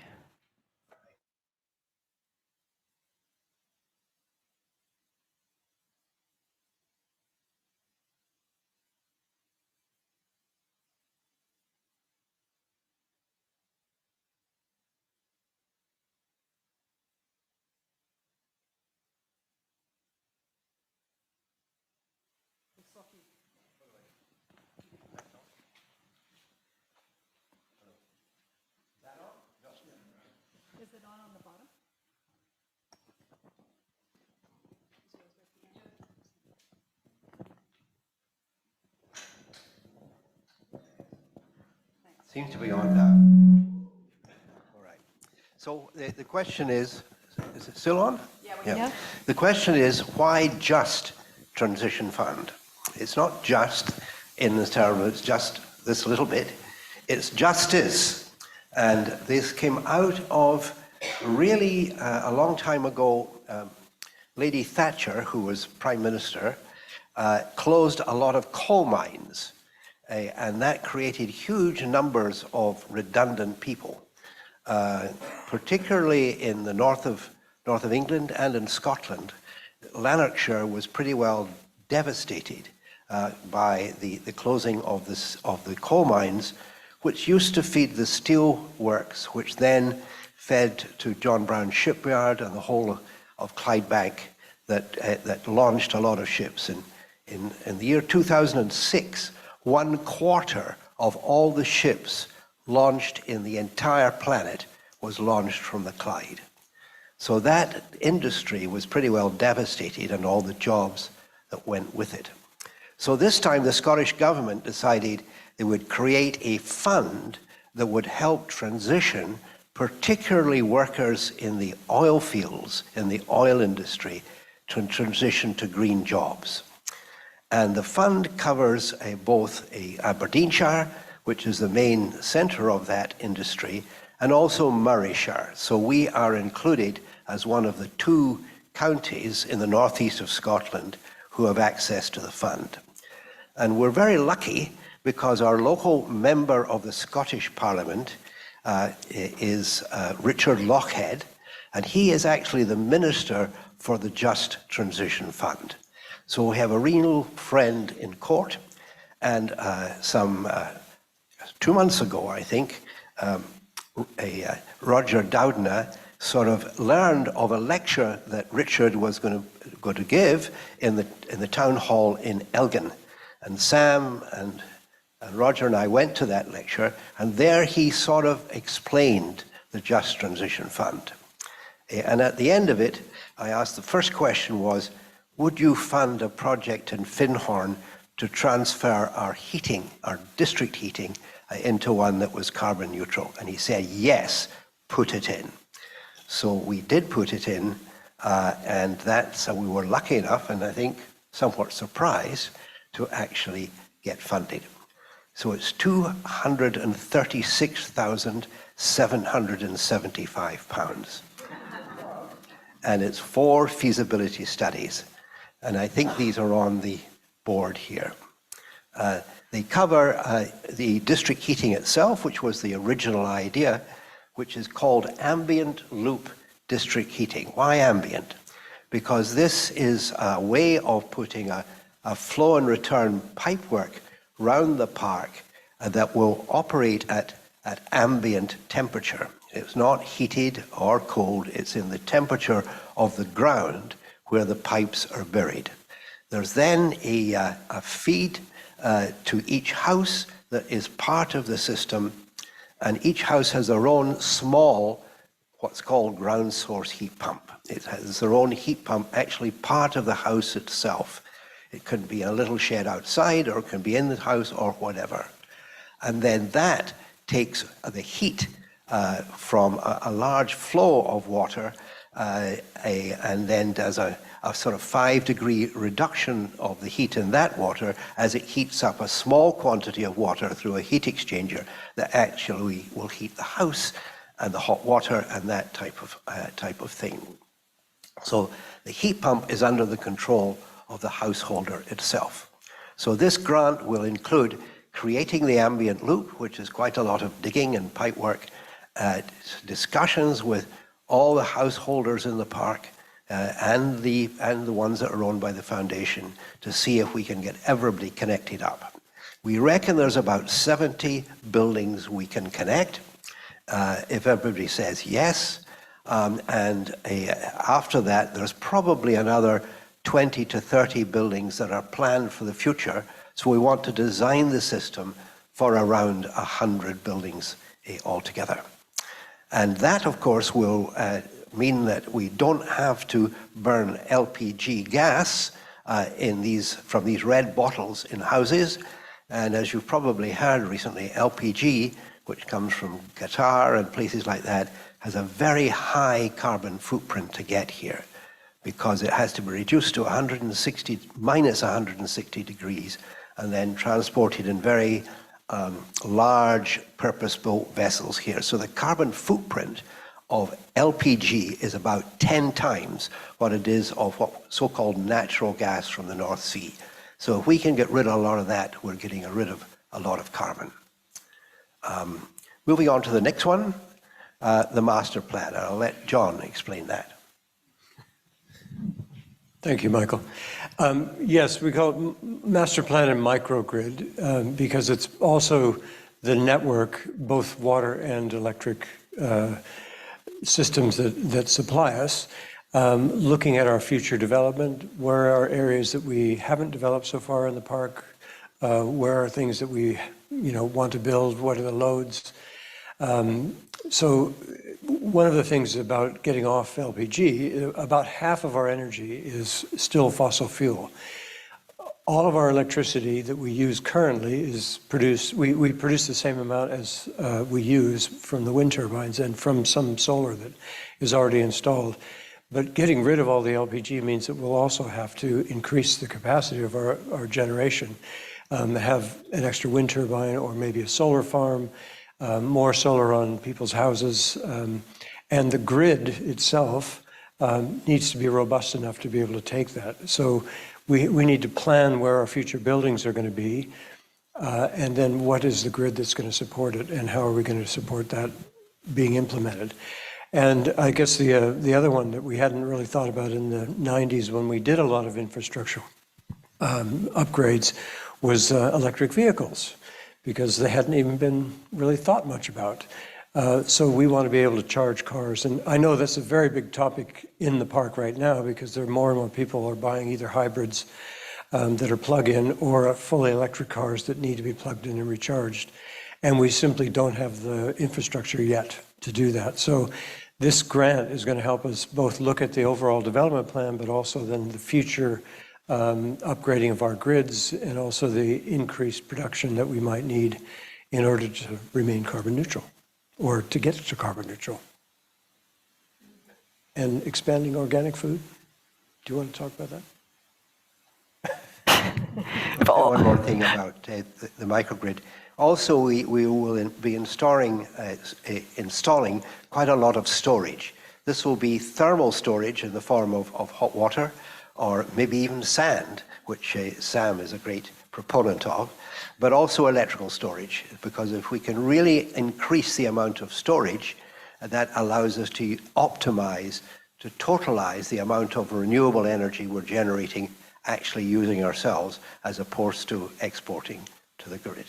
Is it on the bottom? Seems to be on now. All right. So the question is it still on? Yeah. The question is, why just transition fund? It's not just in the term, it's just this little bit. It's justice. And this came out of really a long time ago. Lady Thatcher, who was Prime Minister, closed a lot of coal mines. And that created huge numbers of redundant people, particularly in the north of England and in Scotland. Lanarkshire was pretty well devastated by the closing of the coal mines, which used to feed the steel works, which then fed to John Brown Shipyard and the whole of Clydebank that launched a lot of ships. In the year 2006, 1/4 of all the ships launched in the entire planet was launched from the Clyde. So that industry was pretty well devastated, and all the jobs that went with it. So this time the Scottish government decided they would create a fund that would help transition, particularly workers in the oil fields, in the oil industry, to transition to green jobs. And the fund covers both Aberdeenshire, which is the main centre of that industry, and also Murrayshire. So we are included as one of the 2 counties in the northeast of Scotland who have access to the fund. And we're very lucky because our local member of the Scottish Parliament is Richard Lochhead, and he is actually the Minister for the Just Transition Fund. So we have a real friend in court, and 2 months ago, I think, Roger Doudna sort of learned of a lecture that Richard was going to give in the town hall in Elgin. And Sam and Roger and I went to that lecture, and there he sort of explained the Just Transition Fund. And at the end of it, I asked, the first question was, would you fund a project in Findhorn to transfer our heating, our district heating, into one that was carbon neutral? And he said, yes, put it in. So we did put it in, and we were lucky enough, and I think somewhat surprised, to actually get funded. So it's £236,775. and it's 4 feasibility studies. And I think these are on the board here. They cover the district heating itself, which was the original idea, which is called ambient loop district heating. Why ambient? Because this is a way of putting a flow and return pipework round the park that will operate at ambient temperature. It's not heated or cold, it's in the temperature of the ground where the pipes are buried. There's then a feed to each house that is part of the system, and each house has their own small, what's called ground source heat pump. It has their own heat pump, actually part of the house itself. It can be a little shed outside, or it can be in the house, or whatever. And then that takes the heat from a large flow of water and then does a sort of 5-degree reduction of the heat in that water as it heats up a small quantity of water through a heat exchanger that actually will heat the house and the hot water and that type of thing. So the heat pump is under the control of the householder itself. So this grant will include creating the ambient loop, which is quite a lot of digging and pipe work, discussions with all the householders in the park and the ones that are owned by the foundation to see if we can get everybody connected up. We reckon there's about 70 buildings we can connect if everybody says yes. After that, there's probably another 20 to 30 buildings that are planned for the future. So we want to design the system for around 100 buildings altogether. And that, of course, will mean that we don't have to burn LPG gas from these red bottles in houses. And as you've probably heard recently, LPG, which comes from Qatar and places like that, has a very high carbon footprint to get here, because it has to be reduced to minus 160 degrees and then transported in very large purpose-built vessels here. So the carbon footprint of LPG is about 10 times what it is of what so-called natural gas from the North Sea. So if we can get rid of a lot of that, we're getting rid of a lot of carbon. Moving on to the next one, the master plan. I'll let John explain that. Thank you, Michael. Yes, we call it master plan and microgrid because it's also the network, both water and electric systems that supply us, looking at our future development, where are areas that we haven't developed so far in the park, where are things that we want to build, what are the loads. So one of the things about getting off LPG, about half of our energy is still fossil fuel. All of our electricity that we use currently is produced, we produce the same amount as we use from the wind turbines and from some solar that is already installed. But getting rid of all the LPG means that we'll also have to increase the capacity of our generation, have an extra wind turbine or maybe a solar farm, more solar on people's houses, and the grid itself needs to be robust enough to be able to take that. So we need to plan where our future buildings are going to be, and then what is the grid that's going to support it, and how are we going to support that being implemented. And I guess the other one that we hadn't really thought about in the 90s when we did a lot of infrastructure upgrades was electric vehicles, because they hadn't even been really thought much about. So we want to be able to charge cars. And I know that's a very big topic in the park right now, because there are more and more people are buying either hybrids that are plug-in or fully electric cars that need to be plugged in and recharged. And we simply don't have the infrastructure yet to do that. So this grant is going to help us both look at the overall development plan, but also then the future upgrading of our grids, and also the increased production that we might need in order to remain carbon neutral, or to get to carbon neutral. And expanding organic food. Do you want to talk about that? One more thing about the microgrid. Also, we will be installing quite a lot of storage. This will be thermal storage in the form of hot water, or maybe even sand, which Sam is a great proponent of, but also electrical storage, because if we can really increase the amount of storage, that allows us to optimize, to totalize the amount of renewable energy we're generating, actually using ourselves, as opposed to exporting to the grid.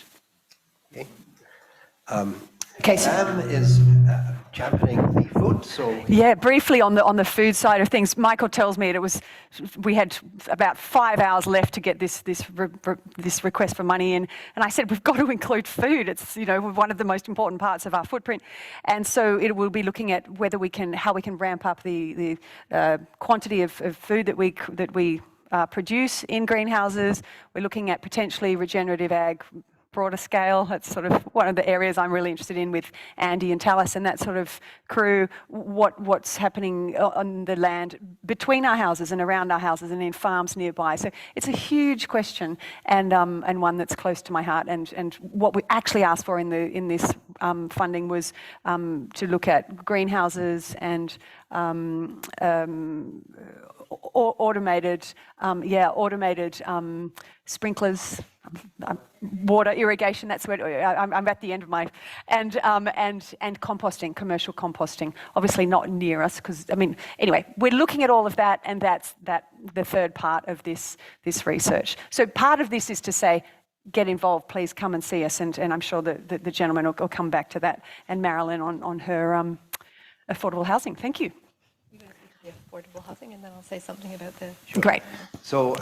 Okay. Sam is championing the food, so... Yeah, briefly on the food side of things, Michael tells me we had about 5 hours left to get this request for money in, and I said we've got to include food. It's one of the most important parts of our footprint, and so it will be looking at how we can ramp up the quantity of food that we produce in greenhouses. We're looking at potentially regenerative ag, broader scale. That's sort of one of the areas I'm really interested in with Andy and Talis and that sort of crew, what's happening on the land between our houses and around our houses and in farms nearby. So it's a huge question and one that's close to my heart. And what we actually asked for in this funding was to look at greenhouses and automated sprinklers, water irrigation. That's what I'm at the end of my and composting, commercial composting. Obviously not near us because anyway, we're looking at all of that, and that's the third part of this research. So part of this is to say, get involved, please come and see us, and I'm sure that the gentleman will come back to that, and Marilyn on her affordable housing. Thank you. Affordable housing, and then I'll say something about the... Sure. Great. So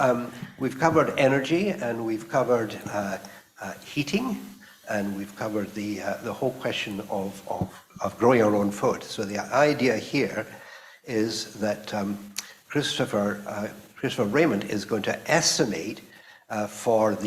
we've covered energy, and we've covered heating, and we've covered the whole question of growing our own food. So the idea here is that Christopher Raymond is going to estimate for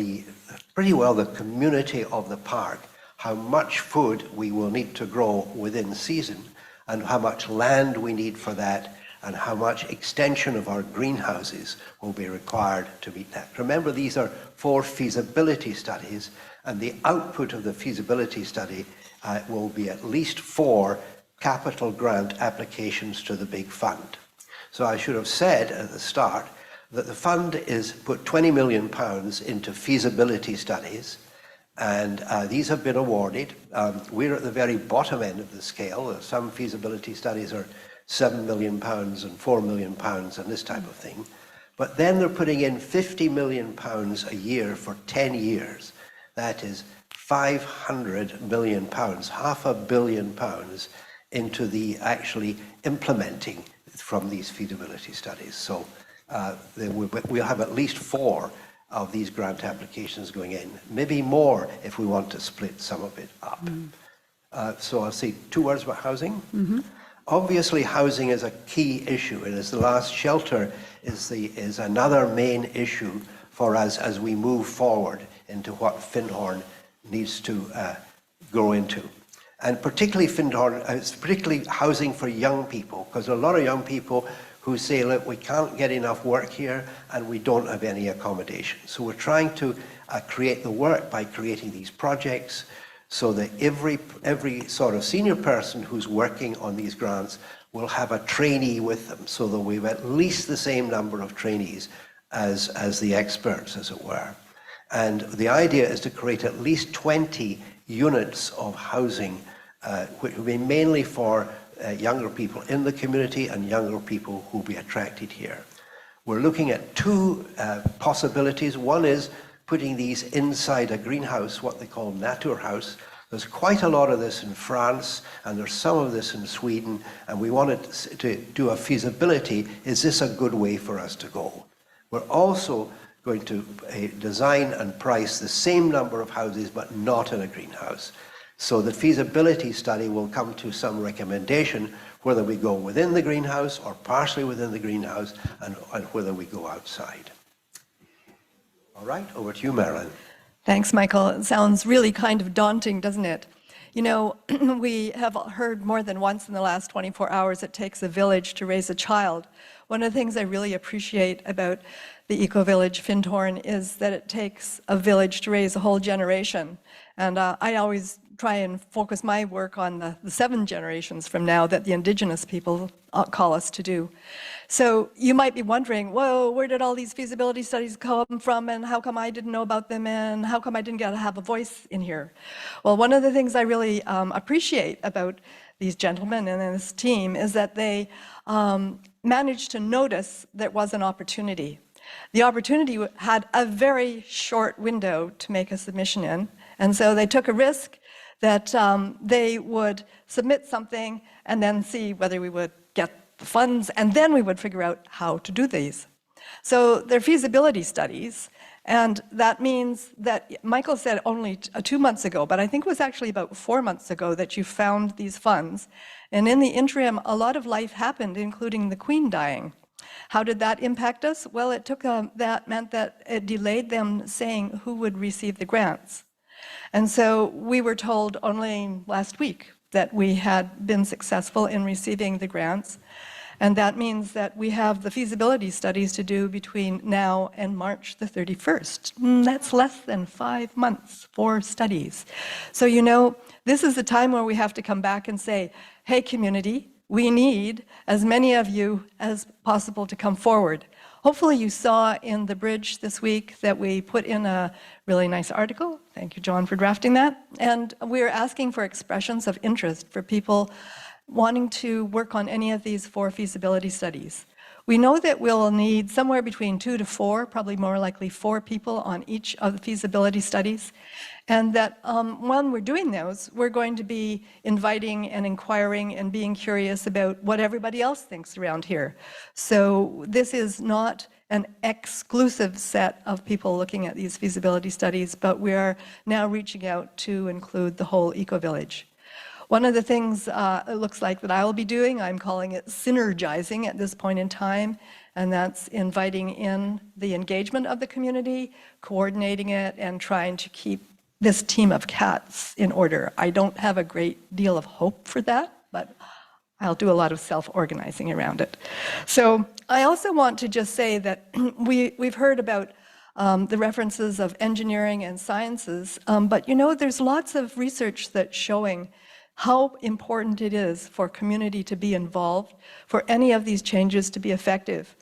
pretty well the community of the park how much food we will need to grow within season, and how much land we need for that, and how much extension of our greenhouses will be required to meet that. Remember, these are 4 feasibility studies, and the output of the feasibility study will be at least 4 capital grant applications to the big fund. So I should have said at the start that the fund is put £20 million into feasibility studies, and these have been awarded. We're at the very bottom end of the scale. Some feasibility studies are £7 million and £4 million and this type of thing. But then they're putting in £50 million a year for 10 years. That is £500 million, £500 million into the actually implementing from these feasibility studies. So we'll have at least 4 of these grant applications going in, maybe more if we want to split some of it up. So I'll say 2 words about housing. Mm-hmm. Obviously, housing is a key issue, and as the last shelter is another main issue for us as we move forward into what Findhorn needs to grow into. And particularly particularly housing for young people, because a lot of young people who say, look, we can't get enough work here and we don't have any accommodation. So we're trying to create the work by creating these projects, so that every sort of senior person who's working on these grants will have a trainee with them, so that we have at least the same number of trainees as the experts, as it were. And the idea is to create at least 20 units of housing, which will be mainly for younger people in the community and younger people who will be attracted here. We're looking at 2 possibilities. One is putting these inside a greenhouse, what they call Naturhaus. There's quite a lot of this in France, and there's some of this in Sweden, and we wanted to do a feasibility. Is this a good way for us to go? We're also going to design and price the same number of houses, but not in a greenhouse. So the feasibility study will come to some recommendation whether we go within the greenhouse or partially within the greenhouse, and whether we go outside. All right, over to you, Marilyn. Thanks, Michael. It sounds really kind of daunting, doesn't it? You know, we have heard more than once in the last 24 hours it takes a village to raise a child. One of the things I really appreciate about the eco-village Findhorn is that it takes a village to raise a whole generation. And I always try and focus my work on the 7 generations from now that the Indigenous people call us to do. So you might be wondering, whoa, where did all these feasibility studies come from, and how come I didn't know about them, and how come I didn't get to have a voice in here? Well, one of the things I really appreciate about these gentlemen and this team is that they managed to notice there was an opportunity. The opportunity had a very short window to make a submission in, and so they took a risk that they would submit something and then see whether we would get the funds, and then we would figure out how to do these. So they're feasibility studies, and that means that Michael said only 2 months ago, but I think it was actually about 4 months ago that you found these funds. And in the interim, a lot of life happened, including the Queen dying. How did that impact us? Well, it took that meant that it delayed them saying who would receive the grants. And so we were told only last week that we had been successful in receiving the grants. And that means that we have the feasibility studies to do between now and March the 31st. That's less than 5 months for studies. So, you know, this is the time where we have to come back and say, hey, community, we need as many of you as possible to come forward. Hopefully you saw in the bridge this week that we put in a really nice article. Thank you, John, for drafting that. And we're asking for expressions of interest for people wanting to work on any of these 4 feasibility studies. We know that we'll need somewhere between 2 to 4, probably more likely 4 people on each of the feasibility studies. And that when we're doing those, we're going to be inviting and inquiring and being curious about what everybody else thinks around here. So this is not an exclusive set of people looking at these feasibility studies, but we are now reaching out to include the whole eco-village. One of the things it looks like that I will be doing, I'm calling it synergizing at this point in time, and that's inviting in the engagement of the community, coordinating it, and trying to keep this team of cats in order. I don't have a great deal of hope for that, but I'll do a lot of self-organizing around it. So I also want to just say that we've heard about the references of engineering and sciences, but you know, there's lots of research that's showing how important it is for community to be involved, for any of these changes to be effective.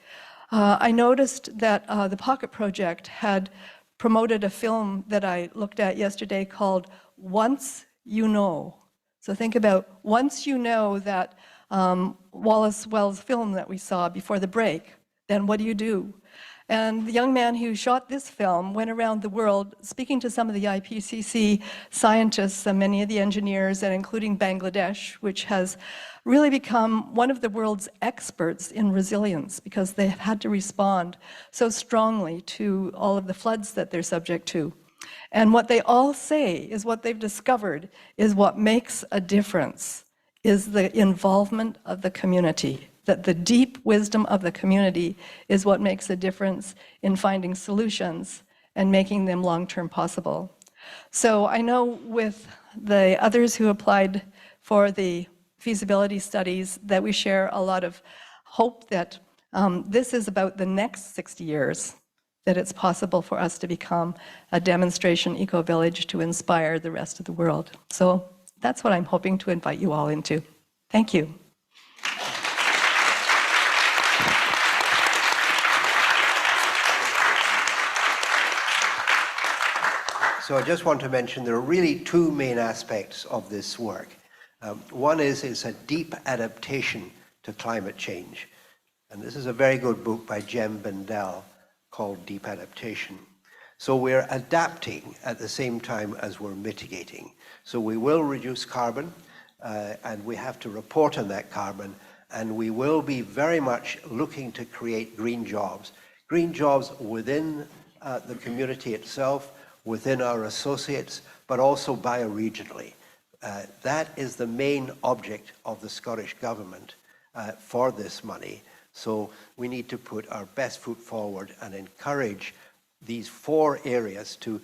I noticed that the Pocket Project had promoted a film that I looked at yesterday called Once You Know. So think about once you know that Wallace Wells film that we saw before the break, then what do you do? And the young man who shot this film went around the world speaking to some of the IPCC scientists and many of the engineers, and including Bangladesh, which has really become one of the world's experts in resilience because they have had to respond so strongly to all of the floods that they're subject to. And what they all say is what they've discovered is what makes a difference is the involvement of the community. That the deep wisdom of the community is what makes a difference in finding solutions and making them long-term possible. So I know with the others who applied for the feasibility studies that we share a lot of hope that this is about the next 60 years, that it's possible for us to become a demonstration eco-village to inspire the rest of the world. So that's what I'm hoping to invite you all into. Thank you. So I just want to mention there are really 2 main aspects of this work. One is it's a deep adaptation to climate change. And this is a very good book by Jem Bendell called Deep Adaptation. So we're adapting at the same time as we're mitigating. So we will reduce carbon, and we have to report on that carbon, and we will be very much looking to create green jobs within the community itself, within our associates, but also bioregionally. That is the main object of the Scottish Government for this money. So we need to put our best foot forward and encourage these 4 areas to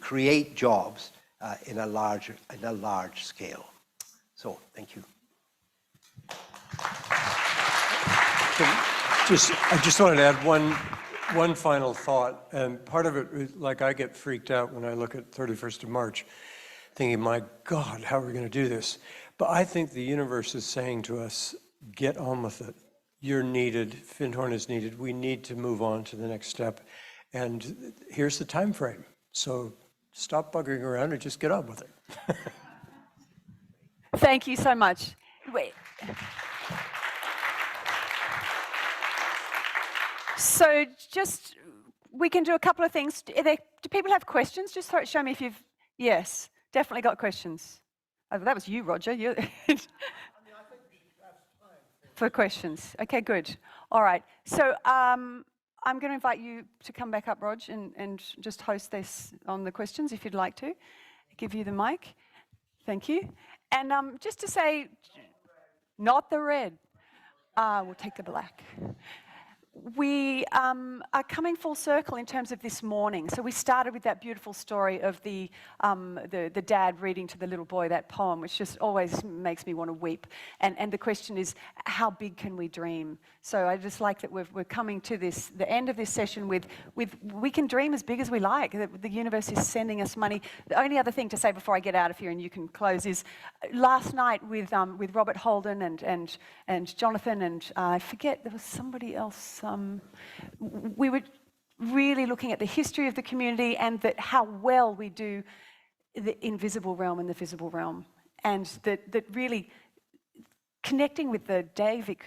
create jobs in a large scale. So thank you. I just wanted to add one final thought, and part of it, like I get freaked out when I look at 31st of March, thinking, my God, how are we going to do this? But I think the universe is saying to us, get on with it. You're needed, Findhorn is needed. We need to move on to the next step. And here's the time frame. So stop buggering around and just get on with it. Thank you so much. Wait. So just, we can do a couple of things. Do people have questions? Just show me if you've, yes, definitely got questions. Oh, that was you, Roger. You for questions. Okay, good. All right. So I'm going to invite you to come back up, Rog, and just host this on the questions if you'd like to. Give you the mic. Thank you. And just to say, not the red. We'll take the black. We are coming full circle in terms of this morning. So we started with that beautiful story of the dad reading to the little boy that poem, which just always makes me want to weep. And the question is, how big can we dream? So I just like that we're coming to the end of this session with we can dream as big as we like. The universe is sending us money. The only other thing to say before I get out of here and you can close is, last night with Robert Holden and Jonathan and I forget, there was somebody else. We were really looking at the history of the community and how well we do the invisible realm and the visible realm, and that really connecting with the Davic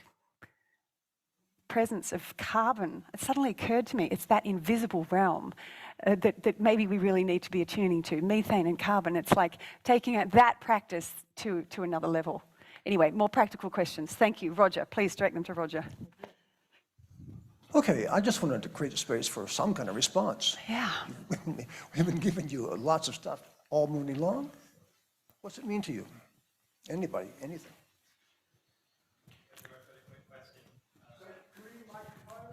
presence of carbon. It suddenly occurred to me, it's that invisible realm that maybe we really need to be attuning to, methane and carbon. It's like taking that practice to another level. Anyway, more practical questions. Thank you. Roger, please direct them to Roger. Okay, I just wanted to create a space for some kind of response. Yeah. We've been giving you lots of stuff all morning long. What's it mean to you? Anybody, anything?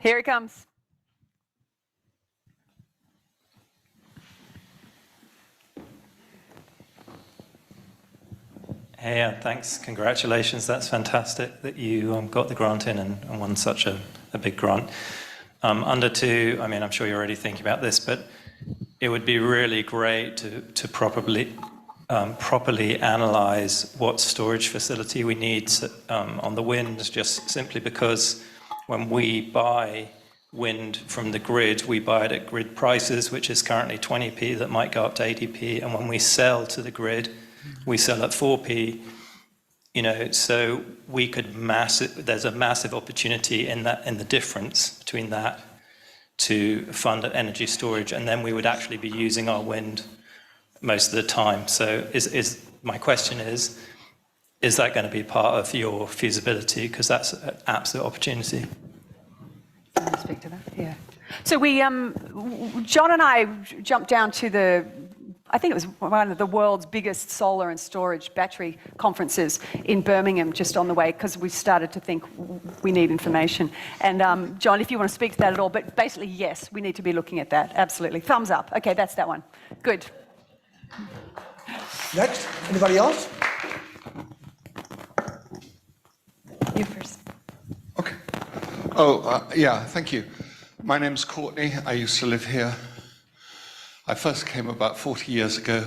Here it comes. Hey, thanks. Congratulations. That's fantastic that you got the grant in and won such a big grant. Under two, I mean, I'm sure you're already thinking about this, but it would be really great to properly analyze what storage facility we need on the wind, just simply because when we buy wind from the grid, we buy it at grid prices, which is currently 20p, that might go up to 80p, and when we sell to the grid, we sell at 4p, so we could there's a massive opportunity in the difference between that to fund energy storage, and then we would actually be using our wind most of the time. So my question is that going to be part of your feasibility? Because that's an absolute opportunity. Can I speak to that? Yeah. So we, John and I jumped down to I think it was one of the world's biggest solar and storage battery conferences in Birmingham just on the way, because we started to think we need information. And John, if you want to speak to that at all, but basically, yes, we need to be looking at that. Absolutely. Thumbs up. Okay, that's that one. Good. Next, anybody else? You first. Okay. Oh, yeah, thank you. My name's Courtney. I used to live here. I first came about 40 years ago,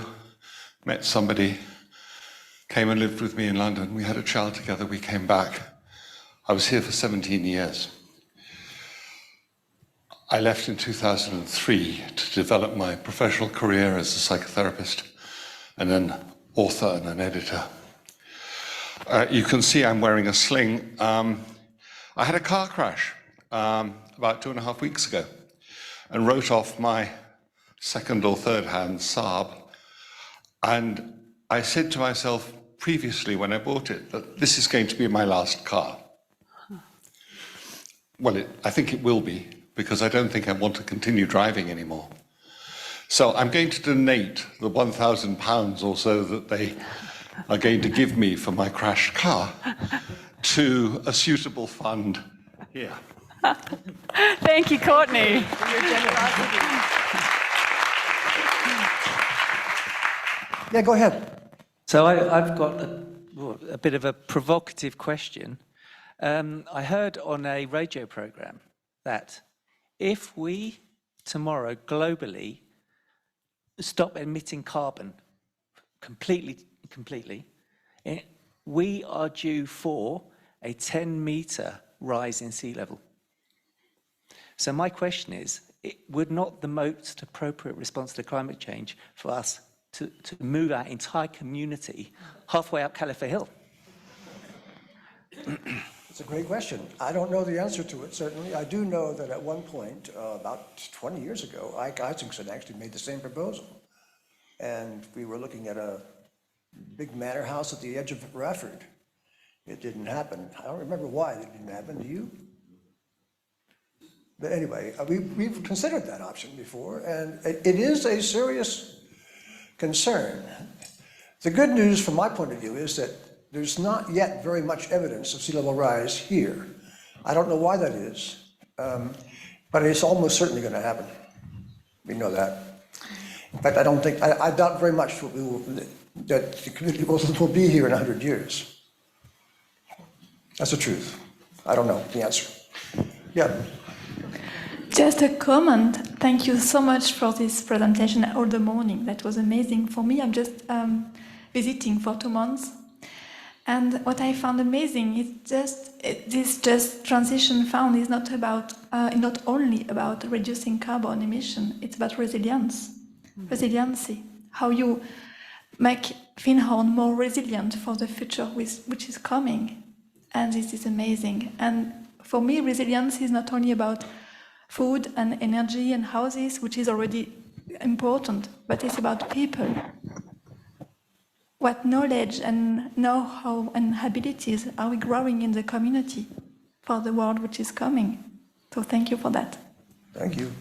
met somebody, came and lived with me in London. We had a child together, we came back. I was here for 17 years. I left in 2003 to develop my professional career as a psychotherapist and an author and an editor. You can see I'm wearing a sling. I had a car crash about 2.5 weeks ago and wrote off my second or third hand Saab. And I said to myself previously when I bought it that this is going to be my last car. Well, I think it will be, because I don't think I want to continue driving anymore. So I'm going to donate the £1,000 or so that they are going to give me for my crashed car to a suitable fund here. Thank you, Courtney, for your generosity. Yeah, go ahead. So I've got a bit of a provocative question. I heard on a radio program that if we tomorrow globally stop emitting carbon completely, we are due for a 10-meter rise in sea level. So my question is, would not the most appropriate response to climate change for us to move our entire community halfway up Califa Hill? It's a great question. I don't know the answer to it, certainly. I do know that at one point, about 20 years ago, Ike Isaacson actually made the same proposal. And we were looking at a big manor house at the edge of Radford. It didn't happen. I don't remember why it didn't happen. Do you? But anyway, we've considered that option before, and it is a serious concern. The good news from my point of view is that there's not yet very much evidence of sea level rise here. I don't know why that is, but it's almost certainly going to happen. We know that. In fact, I doubt very much that the community will be here in 100 years. That's the truth. I don't know the answer. Yeah. Just a comment. Thank you so much for this presentation all the morning. That was amazing. For me, I'm just visiting for 2 months. And what I found amazing is this transition fund is not only about reducing carbon emission, it's about resiliency, how you make Findhorn more resilient for the future which is coming. And this is amazing. And for me, resilience is not only about food and energy and houses, which is already important, but it's about people. What knowledge and know-how and abilities are we growing in the community for the world which is coming? So thank you for that. Thank you.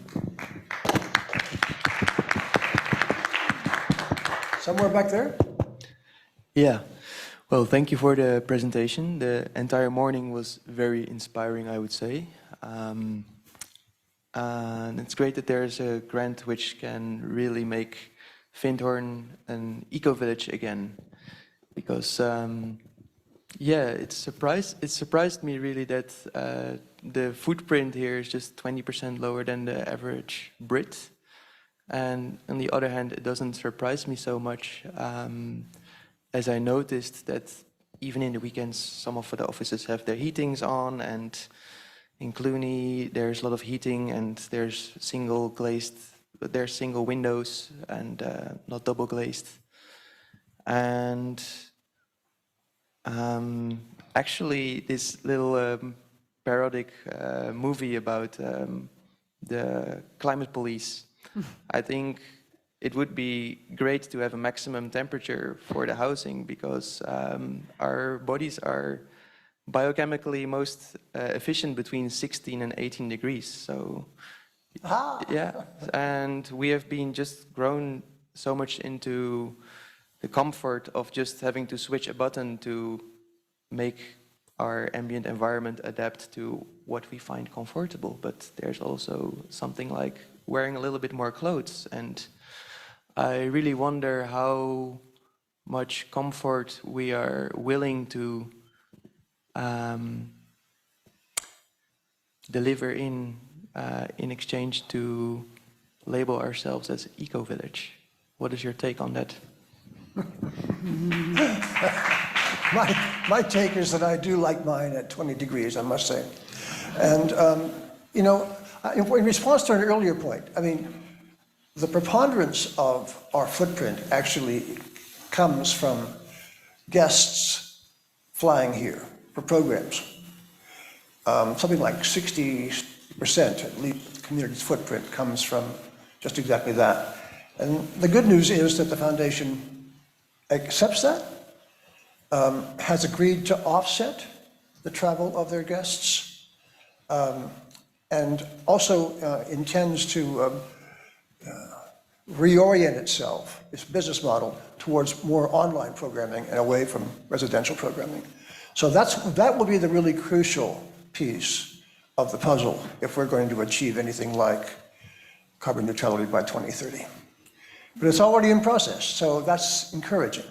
Somewhere back there? Yeah. Well, thank you for the presentation. The entire morning was very inspiring, I would say. And it's great that there's a grant which can really make Findhorn an eco-village again, because it surprised me really that the footprint here is just 20% lower than the average Brit, and on the other hand, it doesn't surprise me so much, as I noticed that even in the weekends, some of the offices have their heatings on, and in Cluny there's a lot of heating, and there's single windows and not double glazed. And actually, this little parodic movie about the climate police, I think it would be great to have a maximum temperature for the housing, because our bodies are biochemically most efficient between 16 and 18 degrees. So. Yeah, and we have been just grown so much into the comfort of just having to switch a button to make our ambient environment adapt to what we find comfortable. But there's also something like wearing a little bit more clothes, and I really wonder how much comfort we are willing to deliver in exchange to label ourselves as eco-village. What is your take on that? My take is that I do like mine at 20 degrees, I must say. And, in response to an earlier point, I mean, the preponderance of our footprint actually comes from guests flying here for programs. Something like 60% at least the community's footprint comes from just exactly that. And the good news is that the foundation accepts that, has agreed to offset the travel of their guests, and also intends to reorient itself, its business model, towards more online programming and away from residential programming. So that will be the really crucial piece of the puzzle if we're going to achieve anything like carbon neutrality by 2030. But it's already in process, so that's encouraging.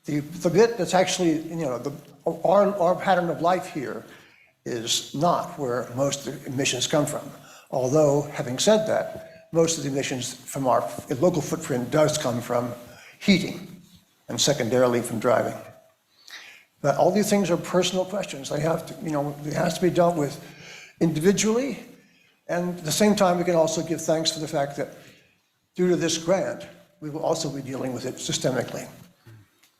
The bit that's actually, our pattern of life here is not where most of the emissions come from. Although, having said that, most of the emissions from our local footprint does come from heating, and secondarily from driving. But all these things are personal questions. They have to, it has to be dealt with individually, and at the same time, we can also give thanks for the fact that due to this grant, we will also be dealing with it systemically,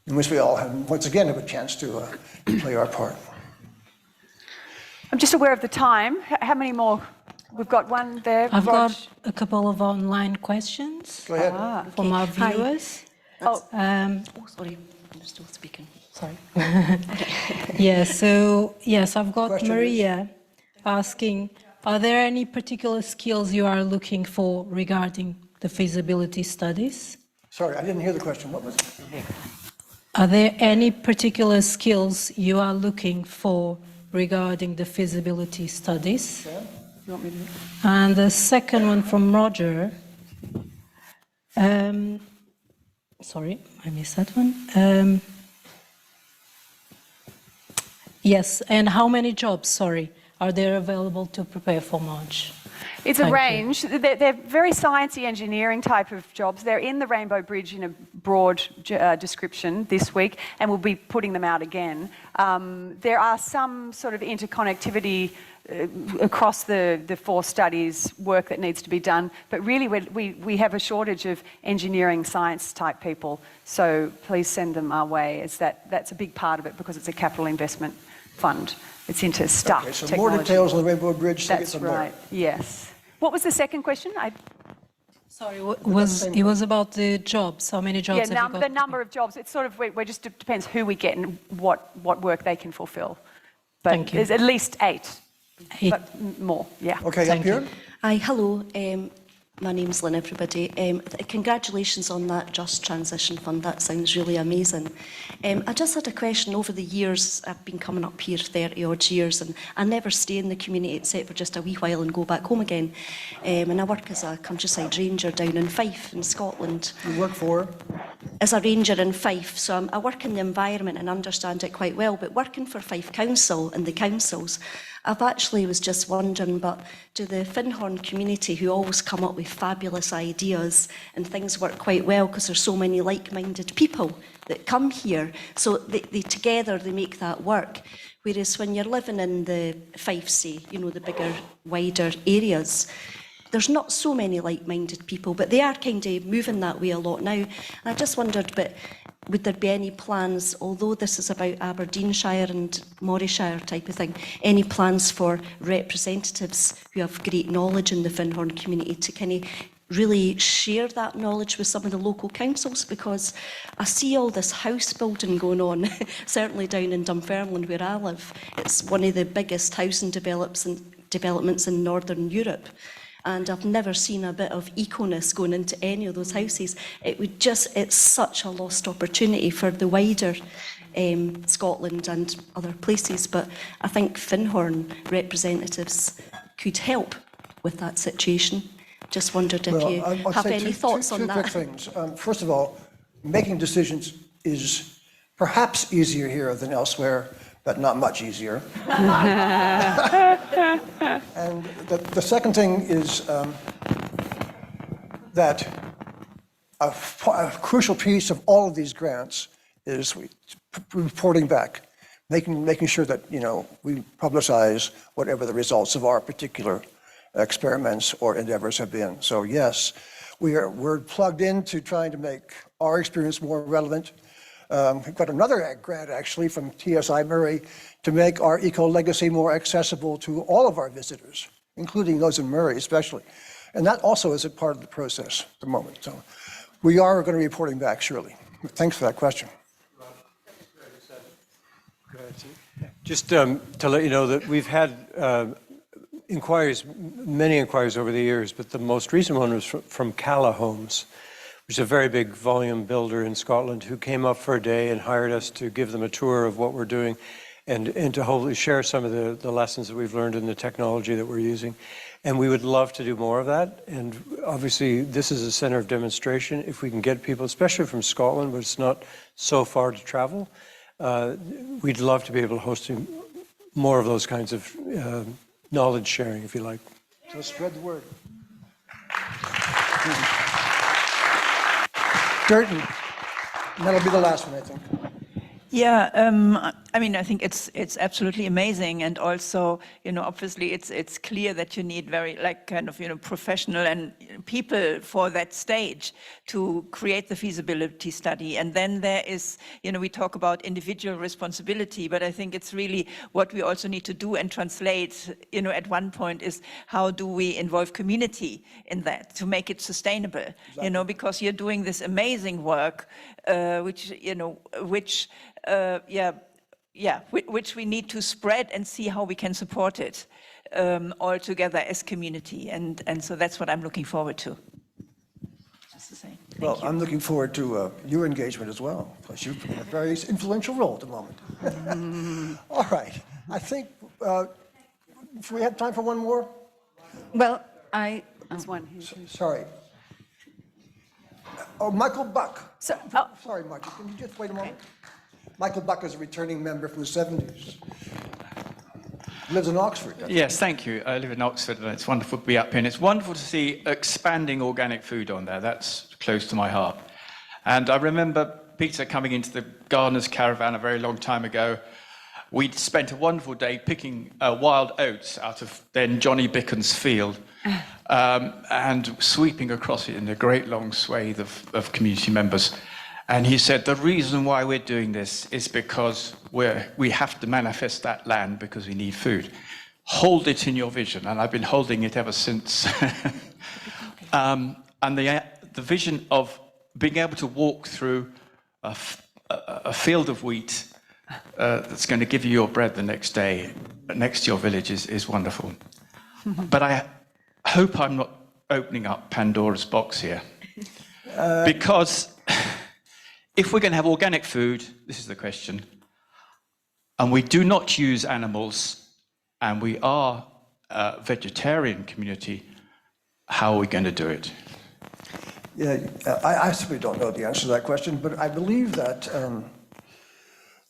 in which we all have, once again, have a chance to play our part. I'm just aware of the time. How many more? We've got one there. I've got a couple of online questions Go ahead. from our viewers. Sorry, I'm still speaking. Sorry. Yes, I've got Question Maria asking, are there any particular skills you are looking for regarding the feasibility studies? Sorry, I didn't hear the question. What was it? Are there any particular skills you are looking for regarding the feasibility studies? Yeah. You want me to? And the second one from Roger. Sorry, I missed that one. Yes, and how many jobs, sorry, are there available to prepare for March? It's a range. They're very sciencey engineering type of jobs. They're in the Rainbow Bridge in a broad description this week, and we'll be putting them out again. There are some sort of interconnectivity across the 4 studies work that needs to be done, but really we have a shortage of engineering science type people, so please send them our way, as that's a big part of it because it's a capital investment fund. It's into stuff, Okay, so technology. more details on the Rainbow Bridge. That's right, yes. What was the second question? Sorry, it was about the jobs. How many jobs have you got? The number of jobs. It's sort of, it just depends who we get and what work they can fulfill. But Thank you. there's at least 8. But more, yeah. Okay, up here. Hi, hello. My name's Lynn, everybody. Congratulations on that Just Transition Fund. That sounds really amazing. I just had a question. Over the years, I've been coming up here 30 odd years, and I never stay in the community except for just a wee while and go back home again. And I work as a countryside ranger down in Fife in Scotland. You work for? As a ranger in Fife, so I work in the environment and understand it quite well, but working for Fife Council and the councils, I've actually was just wondering, but do the Findhorn community, who always come up with fabulous ideas and things work quite well because there's so many like-minded people that come here, so they together they make that work. Whereas when you're living in the Fife, say, the bigger, wider areas, there's not so many like-minded people, but they are kind of moving that way a lot now. And I just wondered, but would there be any plans, although this is about Aberdeenshire and Morayshire type of thing, any plans for representatives who have great knowledge in the Findhorn community to kind of really share that knowledge with some of the local councils? Because I see all this house building going on, certainly down in Dunfermline where I live. It's one of the biggest housing developments in Northern Europe. And I've never seen a bit of eco-ness going into any of those houses. It's such a lost opportunity for the wider Scotland and other places, but I think Findhorn representatives could help with that situation. Just wondered if you have any thoughts on that. Two quick things. First of all, making decisions is perhaps easier here than elsewhere, but not much easier. And the second thing is that a crucial piece of all of these grants is reporting back, making sure that we publicize whatever the results of our particular experiments or endeavors have been. So yes, we're plugged into trying to make our experience more relevant. We've got another grant actually from TSI Murray to make our eco-legacy more accessible to all of our visitors, including those in Murray especially. And that also is a part of the process at the moment. So we are going to be reporting back, surely. Thanks for that question. Just to let you know that we've had many inquiries over the years, but the most recent one was from Calla Homes, which is a very big volume builder in Scotland, who came up for a day and hired us to give them a tour of what we're doing and to hopefully share some of the lessons that we've learned in the technology that we're using. And we would love to do more of that. And obviously, this is a center of demonstration. If we can get people, especially from Scotland, but it's not so far to travel, we'd love to be able to host more of those kinds of knowledge sharing, if you like. So spread the word. Durton. And that'll be the last one, I think. Yeah, I mean, I think it's absolutely amazing, and also, you know, obviously it's clear that you need very kind of professional and people for that stage to create the feasibility study. And then there is, we talk about individual responsibility, but I think it's really what we also need to do and translate, at one point is how do we involve community in that to make it sustainable, because you're doing this amazing work, which we need to spread and see how we can support it all together as community. And so that's what I'm looking forward to. Just to say. Well, I'm looking forward to your engagement as well, because you've played a very influential role at the moment. All right. I think, do we have time for one more? Well, There's one here. Sorry. Oh, Michael Buck. Sorry, Michael. Can you just wait a moment? Michael Buck is a returning member from the 70s. Lives in Oxford. Yes, thank you. I live in Oxford, and it's wonderful to be up here. And it's wonderful to see expanding organic food on there. That's close to my heart. And I remember Peter coming into the gardener's caravan a very long time ago. We'd spent a wonderful day picking wild oats out of then Johnny Bicken's field and sweeping across it in a great long swathe of community members. And he said, the reason why we're doing this is because we have to manifest that land because we need food. Hold it in your vision. And I've been holding it ever since. And the vision of being able to walk through a field of wheat that's going to give you your bread the next day next to your village is wonderful. But I hope I'm not opening up Pandora's box here. Because if we're going to have organic food, this is the question, and we do not use animals, and we are a vegetarian community, how are we going to do it? Yeah, I simply don't know the answer to that question, but I believe that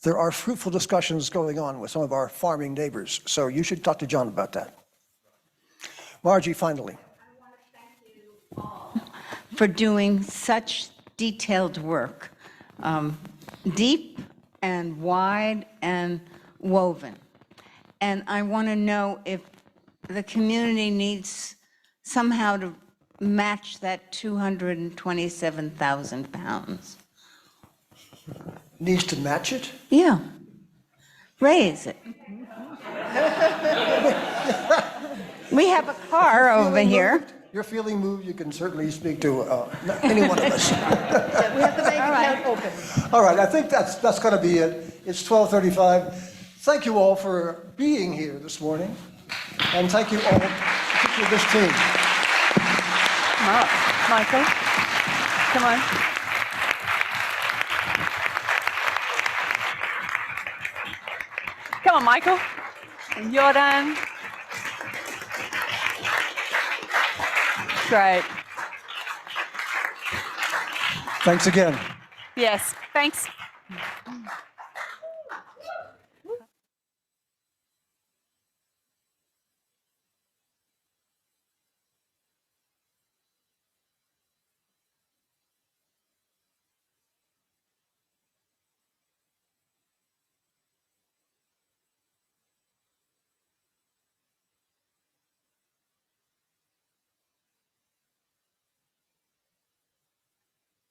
there are fruitful discussions going on with some of our farming neighbors, so you should talk to John about that. Margie, finally. I want to thank you all for doing such detailed work. Deep and wide and woven. And I want to know if the community needs somehow to match that 227,000 pounds. Needs to match it? Yeah. Raise it. We have a car over here. You're feeling moved, you can certainly speak to any one of us. We have the bank account open. All right, I think that's going to be it. It's 12:35. Thank you all for being here this morning. And thank you all, particularly this team. Michael, come on. Come on, Michael. And Jordan. Great. Thanks again. Yes, thanks.